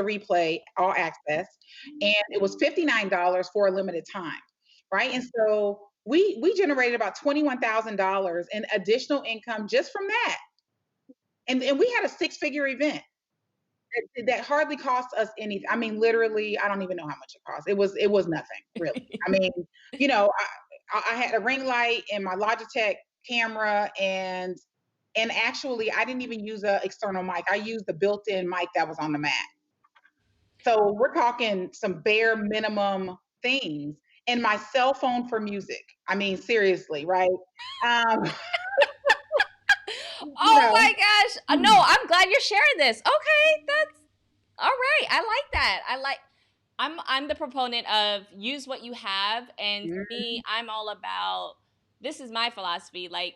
replay, all access. And it was $59 for a limited time. Right. And so we generated about $21,000 in additional income just from that. And we had a 6-figure event that hardly cost us anything. I mean, literally, I don't even know how much it cost. It was nothing really. I mean, I had a ring light and my Logitech camera, and actually, I didn't even use a external mic. I used the built-in mic that was on the mat. So we're talking some bare minimum things, and my cell phone for music. I mean, seriously, right? Um, you Oh know, my gosh. No, I'm glad you're sharing this. Okay, that's all right. I like that. I'm the proponent of use what you have, and for me, I'm all about, this is my philosophy, like,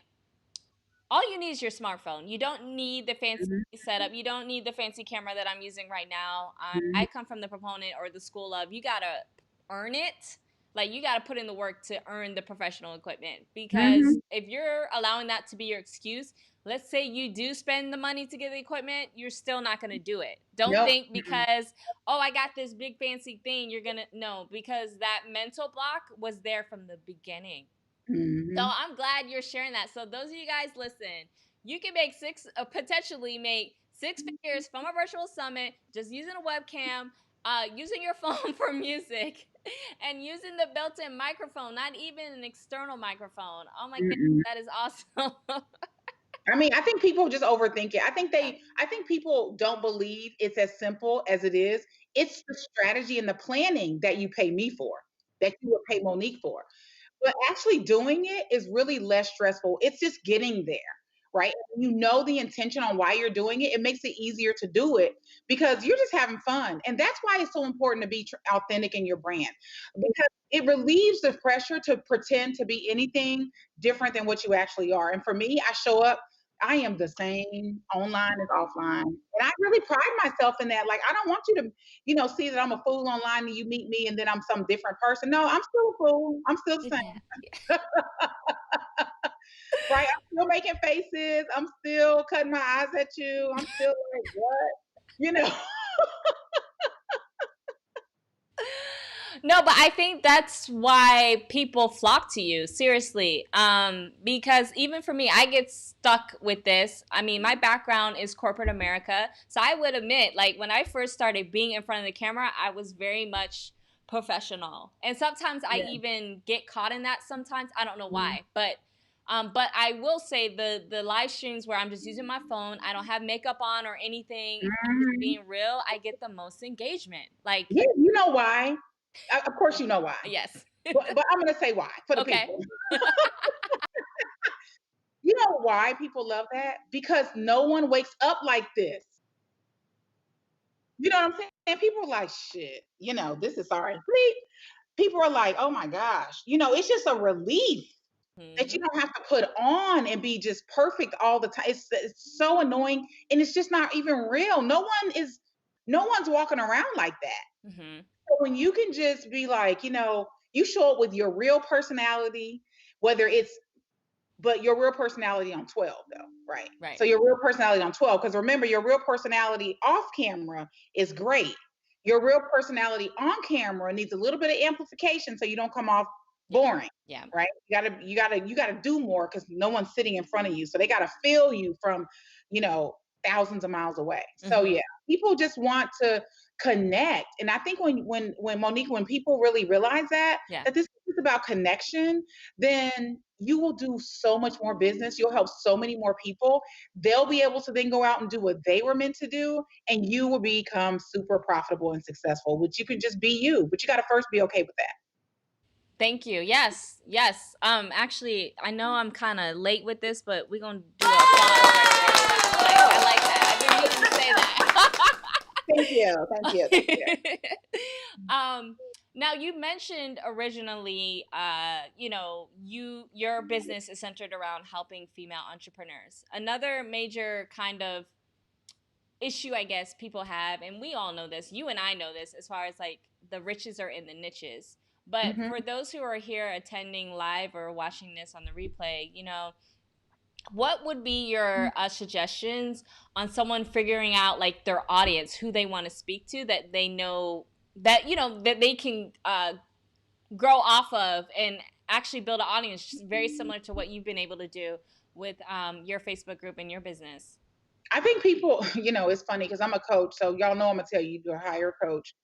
all you need is your smartphone. You don't need the fancy setup. You don't need the fancy camera that I'm using right now. I come from the proponent or the school of, you gotta earn it. Like, you gotta put in the work to earn the professional equipment. Because mhm. if you're allowing that to be your excuse, let's say you do spend the money to get the equipment, you're still not gonna do it. Don't Nope. think because, oh, I got this big fancy thing, you're gonna, no, because that mental block was there from the beginning. So Mhm. I'm glad you're sharing that. So those of you guys, listen, you can potentially make 6 figures from a virtual summit just using a webcam. Using your phone for music and using the built-in microphone, not even an external microphone. Oh my goodness, Mm-mm. that is awesome. I mean, I think people just overthink it. Yeah. I think people don't believe it's as simple as it is. It's the strategy and the planning that you pay me for, that you would pay Monique for. But actually doing it is really less stressful. It's just getting there, right? You know the intention on why you're doing it. It makes it easier to do it because you're just having fun. And that's why it's so important to be authentic in your brand because it relieves the pressure to pretend to be anything different than what you actually are. And for me, I show up, I am the same online as offline. And I really pride myself in that. Like, I don't want you to, see that I'm a fool online and you meet me and then I'm some different person. No, I'm still a fool. I'm still the Yeah. same. Right? I'm still making faces. I'm still cutting my eyes at you. I'm still like, what? You know? No, but I think that's why people flock to you, seriously. Because even for me, I get stuck with this. I mean, my background is corporate America. So I would admit, like, when I first started being in front of the camera, I was very much professional. And sometimes I Yeah. even get caught in that sometimes. I don't know Mhm. why. But I will say the live streams where I'm just using my phone, I don't have makeup on or anything, I'm just Mhm. being real, I get the most engagement. Like, Yeah, you know why? Of course, you know why. yes. But I'm going to say why for the Okay. people. You know why people love that? Because no one wakes up like this. You know what I'm saying? People are like, shit, this is sorry. People are like, oh my gosh. It's just a relief that you Mhm. don't have to put on and be just perfect all the time. It's so annoying and it's just not even real. No one's walking around like that. Mhm. So when you can just be like, you show up with your real personality, whether it's but your real personality on 12 though, right? Right. So your real personality on 12, because remember, your real personality off camera is great. Your real personality on camera needs a little bit of amplification so you don't come off Yeah. boring, Yeah. right? You gotta do more because no one's sitting in front of you. So they gotta feel you from, you know, thousands of miles away. So Mhm. yeah, people just want to connect. And I think when Monique, when people really realize Yeah. that this is about connection, then you will do so much more business. You'll help so many more people. They'll be able to then go out and do what they were meant to do, and you will become super profitable and successful, which you can just be you. But you got to first be okay with that. Thank you. Yes. Yes. Actually, I know I'm kind of late with this, but we're going to do applause right there. I like that. I've been meaning to say that. Thank you. Thank you. Thank you. um, Now you mentioned originally, your business is centered around helping female entrepreneurs. Another major kind of issue I guess people have, and we all know this, you and I know this, as far as like the riches are in the niches. But Hmm. for those who are here attending live or watching this on the replay, what would be your suggestions on someone figuring out like their audience, who they want to speak to, that they know that that they can grow off of and actually build an audience, just very similar to what you've been able to do with your Facebook group and your business? I think people, it's funny because I'm a coach, so y'all know I'm gonna tell you to hire a coach,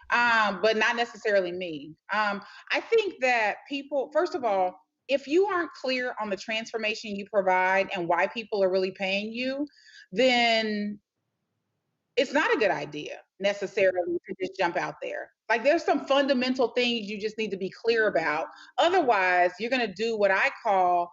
but not necessarily me. I think that people, first of all, if you aren't clear on the transformation you provide and why people are really paying you, then it's not a good idea necessarily to just jump out there. Like there's some fundamental things you just need to be clear about. Otherwise, you're going to do what I call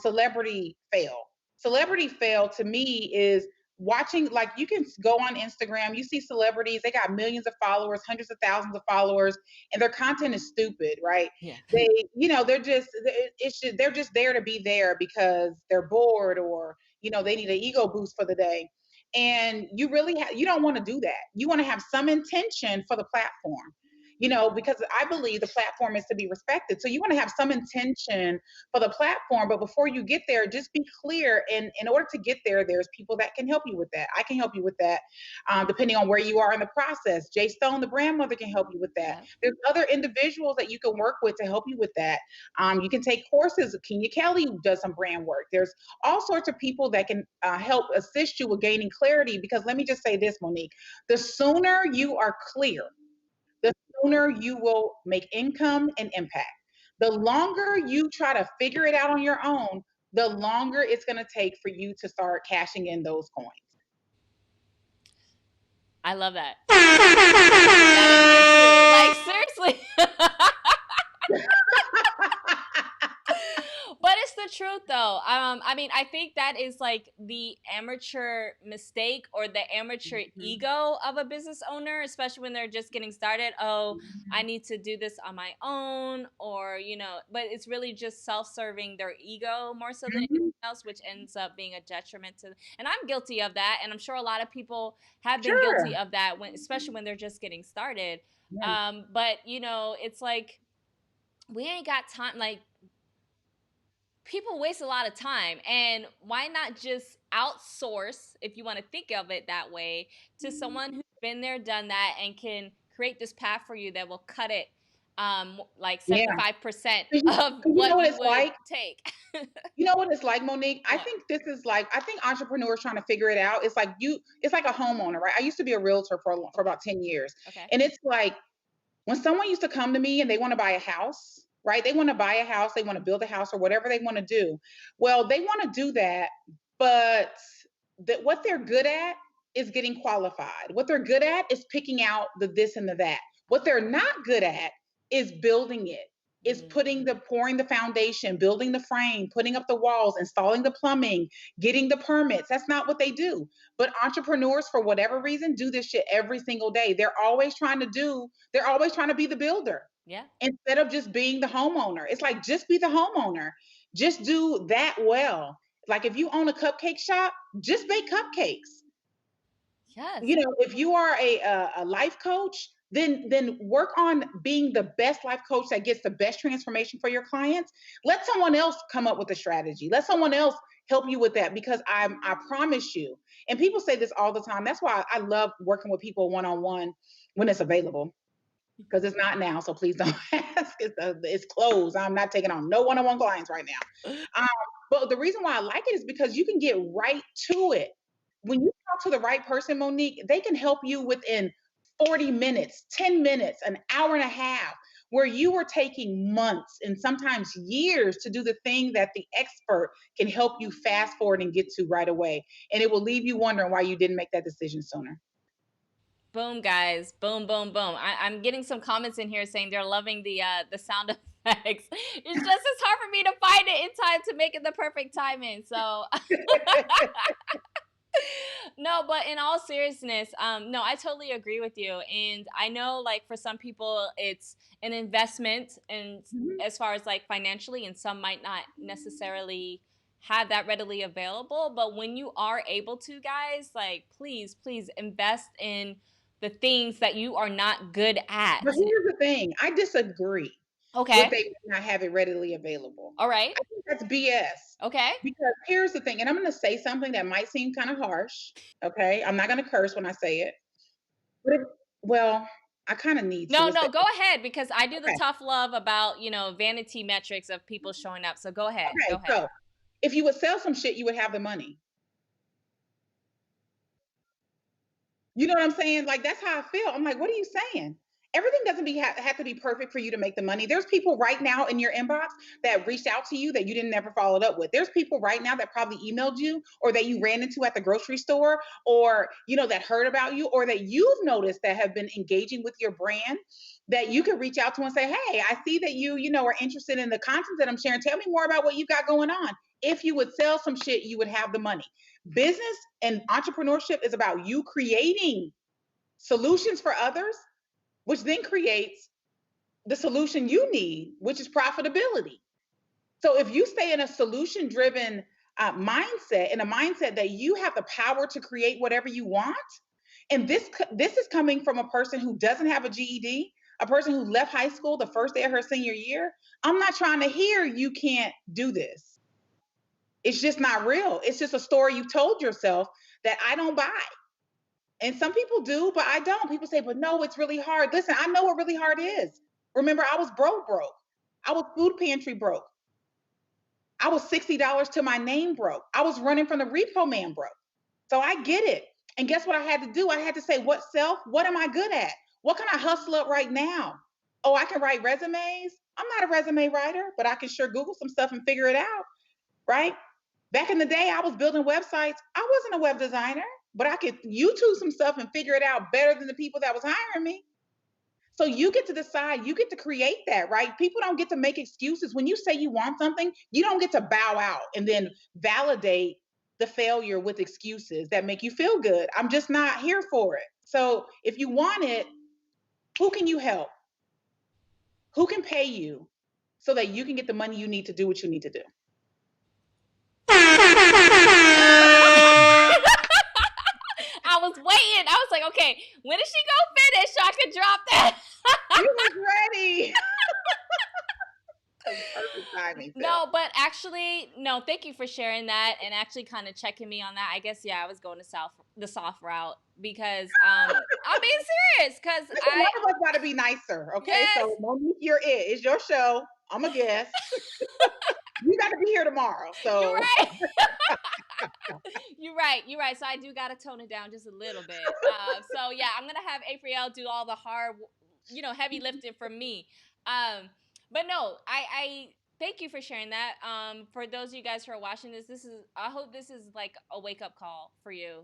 celebrity fail. Celebrity fail to me is watching, like you can go on Instagram, you see celebrities, they got millions of followers, hundreds of thousands of followers, and their content is stupid, right? Yeah. They're just there to be there because they're bored or they need an ego boost for the day, and you don't want to do that. You want to have some intention for the platform, because I believe the platform is to be respected. So you want to have some intention for the platform, but before you get there, just be clear. And in order to get there, there's people that can help you with that. I can help you with that, depending on where you are in the process. Jay Stone, the brand mother, can help you with that. Yeah. There's other individuals that you can work with to help you with that. You can take courses. Kenya Kelly does some brand work. There's all sorts of people that can help assist you with gaining clarity. Because let me just say this, Monique, the sooner you are clear, sooner you will make income and impact. The longer you try to figure it out on your own, the longer it's going to take for you to start cashing in those coins. I love that. That in there too. Like seriously. But it's the truth though. I mean, I think that is like the amateur mistake or the amateur ego of a business owner, especially when they're just getting started. Oh, I need to do this on my own, or but it's really just self-serving their ego more so than anything else, which ends up being a detriment to. And I'm guilty of that, and I'm sure a lot of people have been guilty Sure. of that when, especially when they're just getting started. Yeah. But it's like we ain't got time. Like people waste a lot of time, and why not just outsource, if you want to think of it that way, to someone who's been there, done that, and can create this path for you that will cut it like Yeah. 75% 'Cause of you know what what you it's would like? take. You know what it's like, Monique? I What? think this is like, I think entrepreneurs trying to figure it out. It's like it's like a homeowner, right? I used to be a realtor for about 10 years. Okay. And it's like when someone used to come to me and they want to buy a house, right? They want to buy a house, they want to build a house or whatever they want to do. Well, they want to do that, but what they're good at is getting qualified. What they're good at is picking out the this and the that. What they're not good at is building it. Is pouring the foundation, building the frame, putting up the walls, installing the plumbing, getting the permits. That's not what they do. But entrepreneurs, for whatever reason, do this shit every single day. They're always trying to be the builder. Yeah. Instead of just being the homeowner. It's like, just be the homeowner. Just do that well. Like if you own a cupcake shop, just bake cupcakes. Yes. If you are a life coach, then work on being the best life coach that gets the best transformation for your clients. Let someone else come up with a strategy. Let someone else help you with that, because I promise you. And people say this all the time. That's why I love working with people one on one when it's available, because it's not now. So please don't ask. It's closed. I'm not taking on no one on one clients right now. But the reason why I like it is because you can get right to it. When you talk to the right person, Monique, they can help you within 40 minutes, 10 minutes, an hour and a half, where you were taking months and sometimes years to do the thing that the expert can help you fast forward and get to right away. And it will leave you wondering why you didn't make that decision sooner. Boom, guys. Boom, boom, boom. I'm getting some comments in here saying they're loving the sound effects. It's just it's hard for me to find it in time to make it the perfect timing. So no, but in all seriousness, no, I totally agree with you. And I know like for some people it's an investment, and as far as like financially, and some might not necessarily have that readily available. But when you are able to, guys, like please, please invest in the things that you are not good at. But here's the thing, I disagree with Okay. they not have it readily available. All right. I think that's BS. Okay. Because here's the thing, and I'm going to say something that might seem kind of harsh. Okay. I'm not going to curse when I say it. But well, I kind of need to. No, no, go ahead, because I do the Okay. tough love about, vanity metrics of people showing up. So go ahead. Go Okay. ahead. So if you would sell some shit, you would have the money. You know what I'm saying? Like, that's how I feel. I'm like, what are you saying? Everything doesn't have to be perfect for you to make the money. There's people right now in your inbox that reached out to you that you didn't never followed up with. There's people right now that probably emailed you, or that you ran into at the grocery store, or that heard about you, or that you've noticed that have been engaging with your brand, that you could reach out to and say, hey, I see that you are interested in the content that I'm sharing. Tell me more about what you've got going on. If you would sell some shit, you would have the money. Business and entrepreneurship is about you creating solutions for others, which then creates the solution you need, which is profitability. So if you stay in a solution driven mindset, in a mindset that you have the power to create whatever you want, and this is coming from a person who doesn't have a GED, a person who left high school the first day of her senior year. I'm not trying to hear you can't do this. It's just not real. It's just a story you've told yourself that I don't buy. And some people do, but I don't. People say, but no, it's really hard. Listen, I know what really hard is. Remember, I was broke. I was food pantry broke. I was $60 to my name broke. I was running from the repo man broke. So I get it. And guess what I had to do? I had to say, what am I good at? What can I hustle up right now? Oh, I can write resumes. I'm not a resume writer, but I can sure Google some stuff and figure it out, right? Back in the day, I was building websites. I wasn't a web designer, but I could YouTube some stuff and figure it out better than the people that was hiring me. So you get to decide, you get to create that, right? People don't get to make excuses. When you say you want something, you don't get to bow out and then validate the failure with excuses that make you feel good. I'm just not here for it. So if you want it, who can you help? Who can pay you so that you can get the money you need to do what you need to do? I was waiting. I was like, okay, when is she gonna finish so I could drop that? You was ready. Perfect timing. No, but actually, no, thank you for sharing that and actually kind of checking me on that. I guess, yeah, I was going to the soft route because I'm being serious because one of us got to be nicer, okay? Yes. So Monique, you're it. It's your show. I'm a guest. You got to be here tomorrow. So you're right. You're right. You're right. So I do got to tone it down just a little bit. So yeah, I'm gonna have Aprille do all the hard, heavy lifting for me. But no, I thank you for sharing that. For those of you guys who are watching this, I hope this is like a wake up call for you.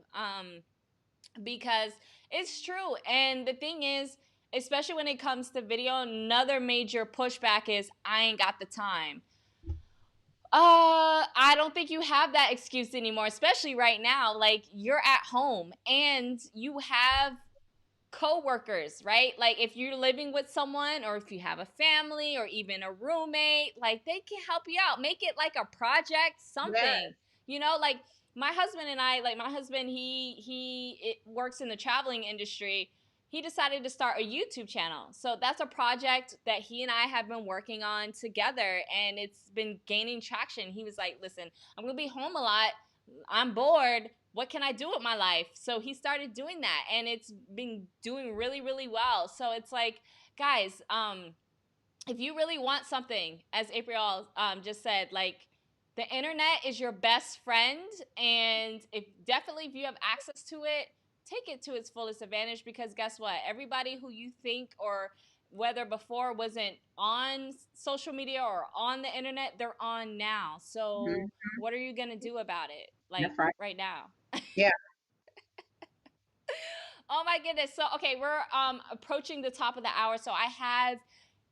Because it's true. And the thing is, especially when it comes to video, another major pushback is I ain't got the time. I don't think you have that excuse anymore, especially right now. Like, you're at home and you have coworkers, right? Like, if you're living with someone or if you have a family or even a roommate, like, they can help you out. Make it like a project, something. Yes. Like my husband and I, like my husband, he works in the traveling industry. He decided to start a YouTube channel. So that's a project that he and I have been working on together, and it's been gaining traction. He was like, listen, I'm going to be home a lot. I'm bored. What can I do with my life? So he started doing that, and it's been doing really, really well. So it's like, guys, if you really want something, as Aprille just said, like, the internet is your best friend, and if you have access to it, take it to its fullest advantage, because guess what? Everybody who you think, or whether before wasn't on social media or on the internet, they're on now. So what are you going to do about it? Like, right now? Yeah. Oh my goodness. So, okay, we're approaching the top of the hour. So I have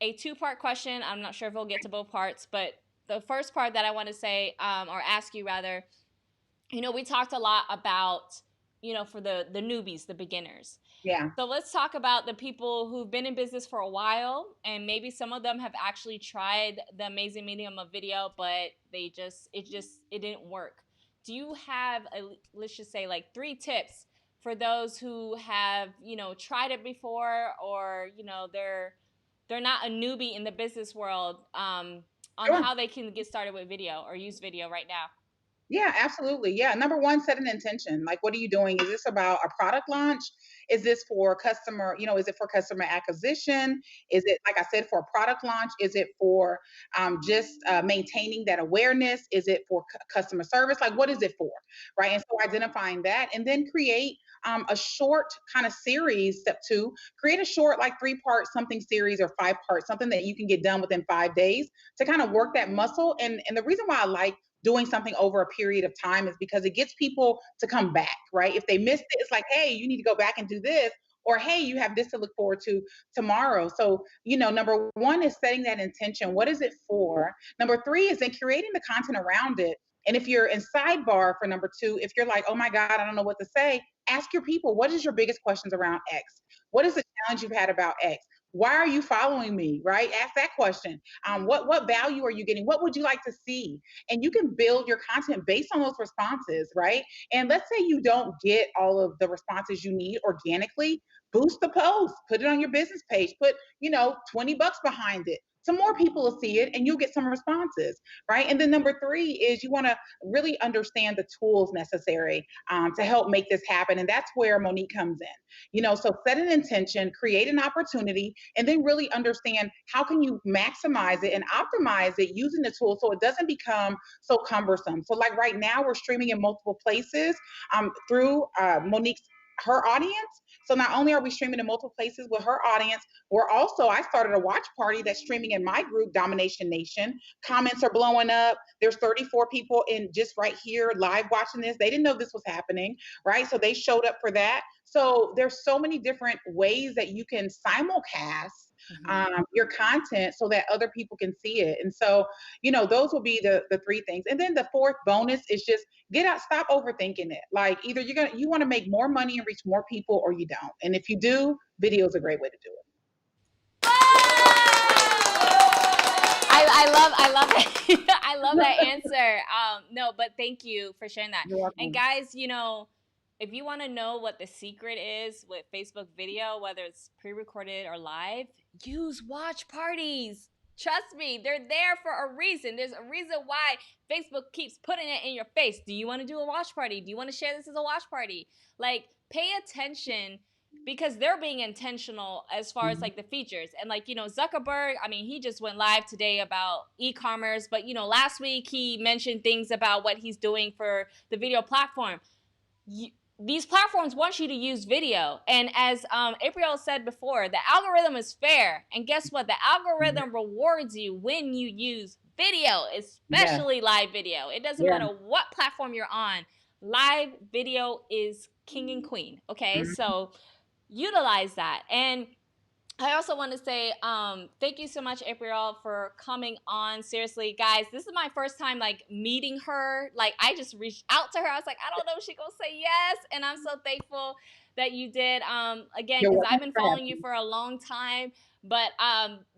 a 2-part question. I'm not sure if we'll get to both parts, but the first part that I want to say, or ask you rather, we talked a lot about, for the newbies, the beginners. Yeah. So let's talk about the people who've been in business for a while, and maybe some of them have actually tried the amazing medium of video, but it didn't work. Do you have, let's just say, like 3 tips for those who have, tried it before, or, they're not a newbie in the business world, on how they can get started with video or use video right now? Yeah, absolutely. Yeah. Number one, set an intention. Like, what are you doing? Is this about a product launch? Is this for customer, is it for customer acquisition? Is it, like I said, for a product launch? Is it for just maintaining that awareness? Is it for customer service? Like, what is it for? Right. And so identifying that, and then create a short kind of series. Step 2, create a short, like 3-part something series, or 5-part something that you can get done within 5 days to kind of work that muscle. And the reason why I like doing something over a period of time is because it gets people to come back, right? If they missed it, it's like, hey, you need to go back and do this, or hey, you have this to look forward to tomorrow. So, number 1 is setting that intention. What is it for? Number 3 is then creating the content around it. And if you're in sidebar for number 2, if you're like, oh my God, I don't know what to say, ask your people, what is your biggest questions around X? What is the challenge you've had about X? Why are you following me, right? Ask that question. What value are you getting? What would you like to see? And you can build your content based on those responses, right? And let's say you don't get all of the responses you need organically, boost the post, put it on your business page, put, $20 behind it. Some more people will see it and you'll get some responses, right? And then number 3 is you want to really understand the tools necessary to help make this happen. And that's where Monique comes in. So set an intention, create an opportunity, and then really understand how can you maximize it and optimize it using the tool so it doesn't become so cumbersome. So like right now, we're streaming in multiple places through Monique's her audience. So not only are we streaming in multiple places with her audience, we're also, I started a watch party that's streaming in my group, Domination Nation. Comments are blowing up. There's 34 people in just right here live watching this. They didn't know this was happening, right? So they showed up for that. So there's so many different ways that you can simulcast your content so that other people can see it. And so, those will be the three things. And then the fourth bonus is just get out, stop overthinking it. Like either you want to make more money and reach more people or you don't. And if you do, video is a great way to do it. I love that. I love that answer. No, but thank you for sharing that. You're welcome. And guys, if you want to know what the secret is with Facebook video, whether it's pre-recorded or live, use watch parties. Trust me, they're there for a reason. There's a reason why Facebook keeps putting it in your face. Do you want to do a watch party? Do you want to share this as a watch party? Like, pay attention because they're being intentional as far as like the features. And like, Zuckerberg, I mean, he just went live today about e-commerce, but last week he mentioned things about what he's doing for the video platform. These platforms want you to use video. And as Aprille said before, the algorithm is fair. And guess what? The algorithm rewards you when you use video, especially live video. It doesn't matter what platform you're on. Live video is king and queen. Okay, so utilize that. And I also want to say thank you so much, Aprille, for coming on. Seriously, guys, this is my first time like meeting her. Like, I just reached out to her. I was like, I don't know if she's gonna say yes, and I'm so thankful that you did. Again, because I've been following you for a long time, but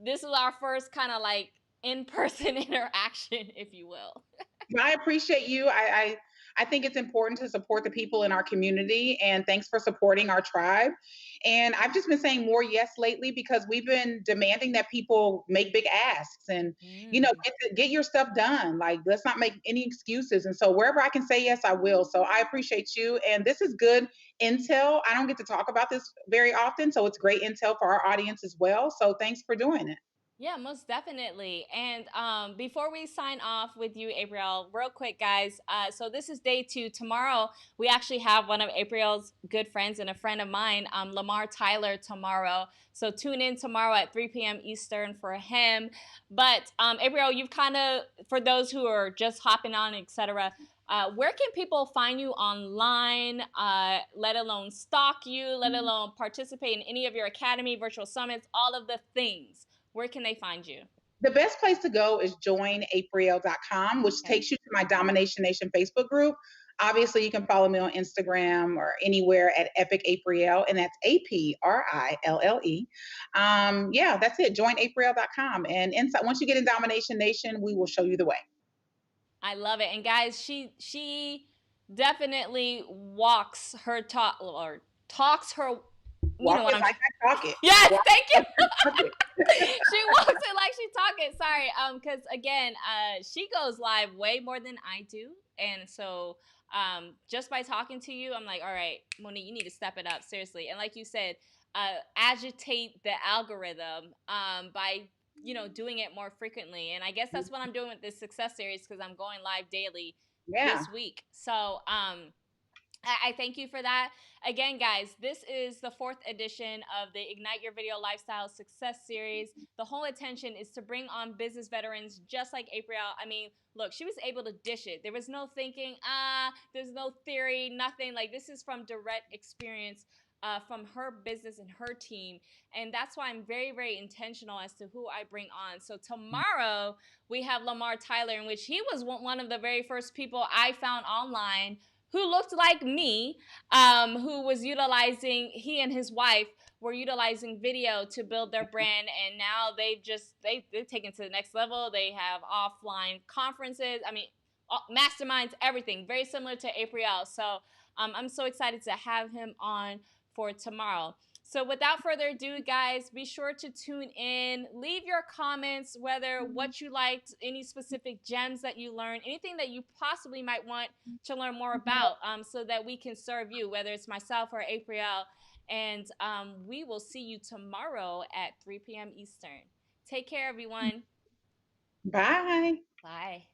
this is our first kind of like in-person interaction, if you will. I appreciate you. I think it's important to support the people in our community, and thanks for supporting our tribe. And I've just been saying more yes lately because we've been demanding that people make big asks and get your stuff done. Like, let's not make any excuses. And so wherever I can say yes, I will. So I appreciate you. And this is good intel. I don't get to talk about this very often, so it's great intel for our audience as well. So thanks for doing it. Yeah, most definitely. And before we sign off with you, Aprille, real quick, guys. So this is day 2. Tomorrow, we actually have one of Aprille's good friends and a friend of mine, Lamar Tyler, tomorrow. So tune in tomorrow at 3 p.m. Eastern for him. But Aprille, you've kind of, for those who are just hopping on, etc., where can people find you online, let alone stalk you, let alone participate in any of your academy, virtual summits, all of the things? Where can they find you? The best place to go is joinaprille.com, which takes you to my Domination Nation Facebook group. Obviously, you can follow me on Instagram or anywhere at Epic Aprille, and that's Aprille. Yeah, that's it. Joinaprille.com. And inside, once you get in Domination Nation, we will show you the way. I love it. And guys, she definitely walks her talk or talks her. Walk it like I talk it. Yes, thank you. She walks it like she talk it. Sorry, because again, she goes live way more than I do, and so just by talking to you, I'm like, all right, Monique, you need to step it up, seriously. And like you said, agitate the algorithm by doing it more frequently. And I guess that's what I'm doing with this success series because I'm going live daily this week. So I thank you for that. Again, guys, this is the 4th edition of the Ignite Your Video Lifestyle Success Series. The whole intention is to bring on business veterans just like Aprille. I mean, look, she was able to dish it. There was no thinking, there's no theory, nothing. Like, this is from direct experience from her business and her team. And that's why I'm very, very intentional as to who I bring on. So tomorrow, we have Lamar Tyler, in which he was one of the very first people I found online who looked like me, who was utilizing, he and his wife were utilizing video to build their brand, and now they've taken it to the next level. They have offline conferences, I mean, masterminds, everything, very similar to Aprille. So I'm so excited to have him on for tomorrow. So without further ado, guys, be sure to tune in. Leave your comments, whether what you liked, any specific gems that you learned, anything that you possibly might want to learn more about, so that we can serve you, whether it's myself or Aprille. And we will see you tomorrow at 3 p.m. Eastern. Take care, everyone. Bye. Bye.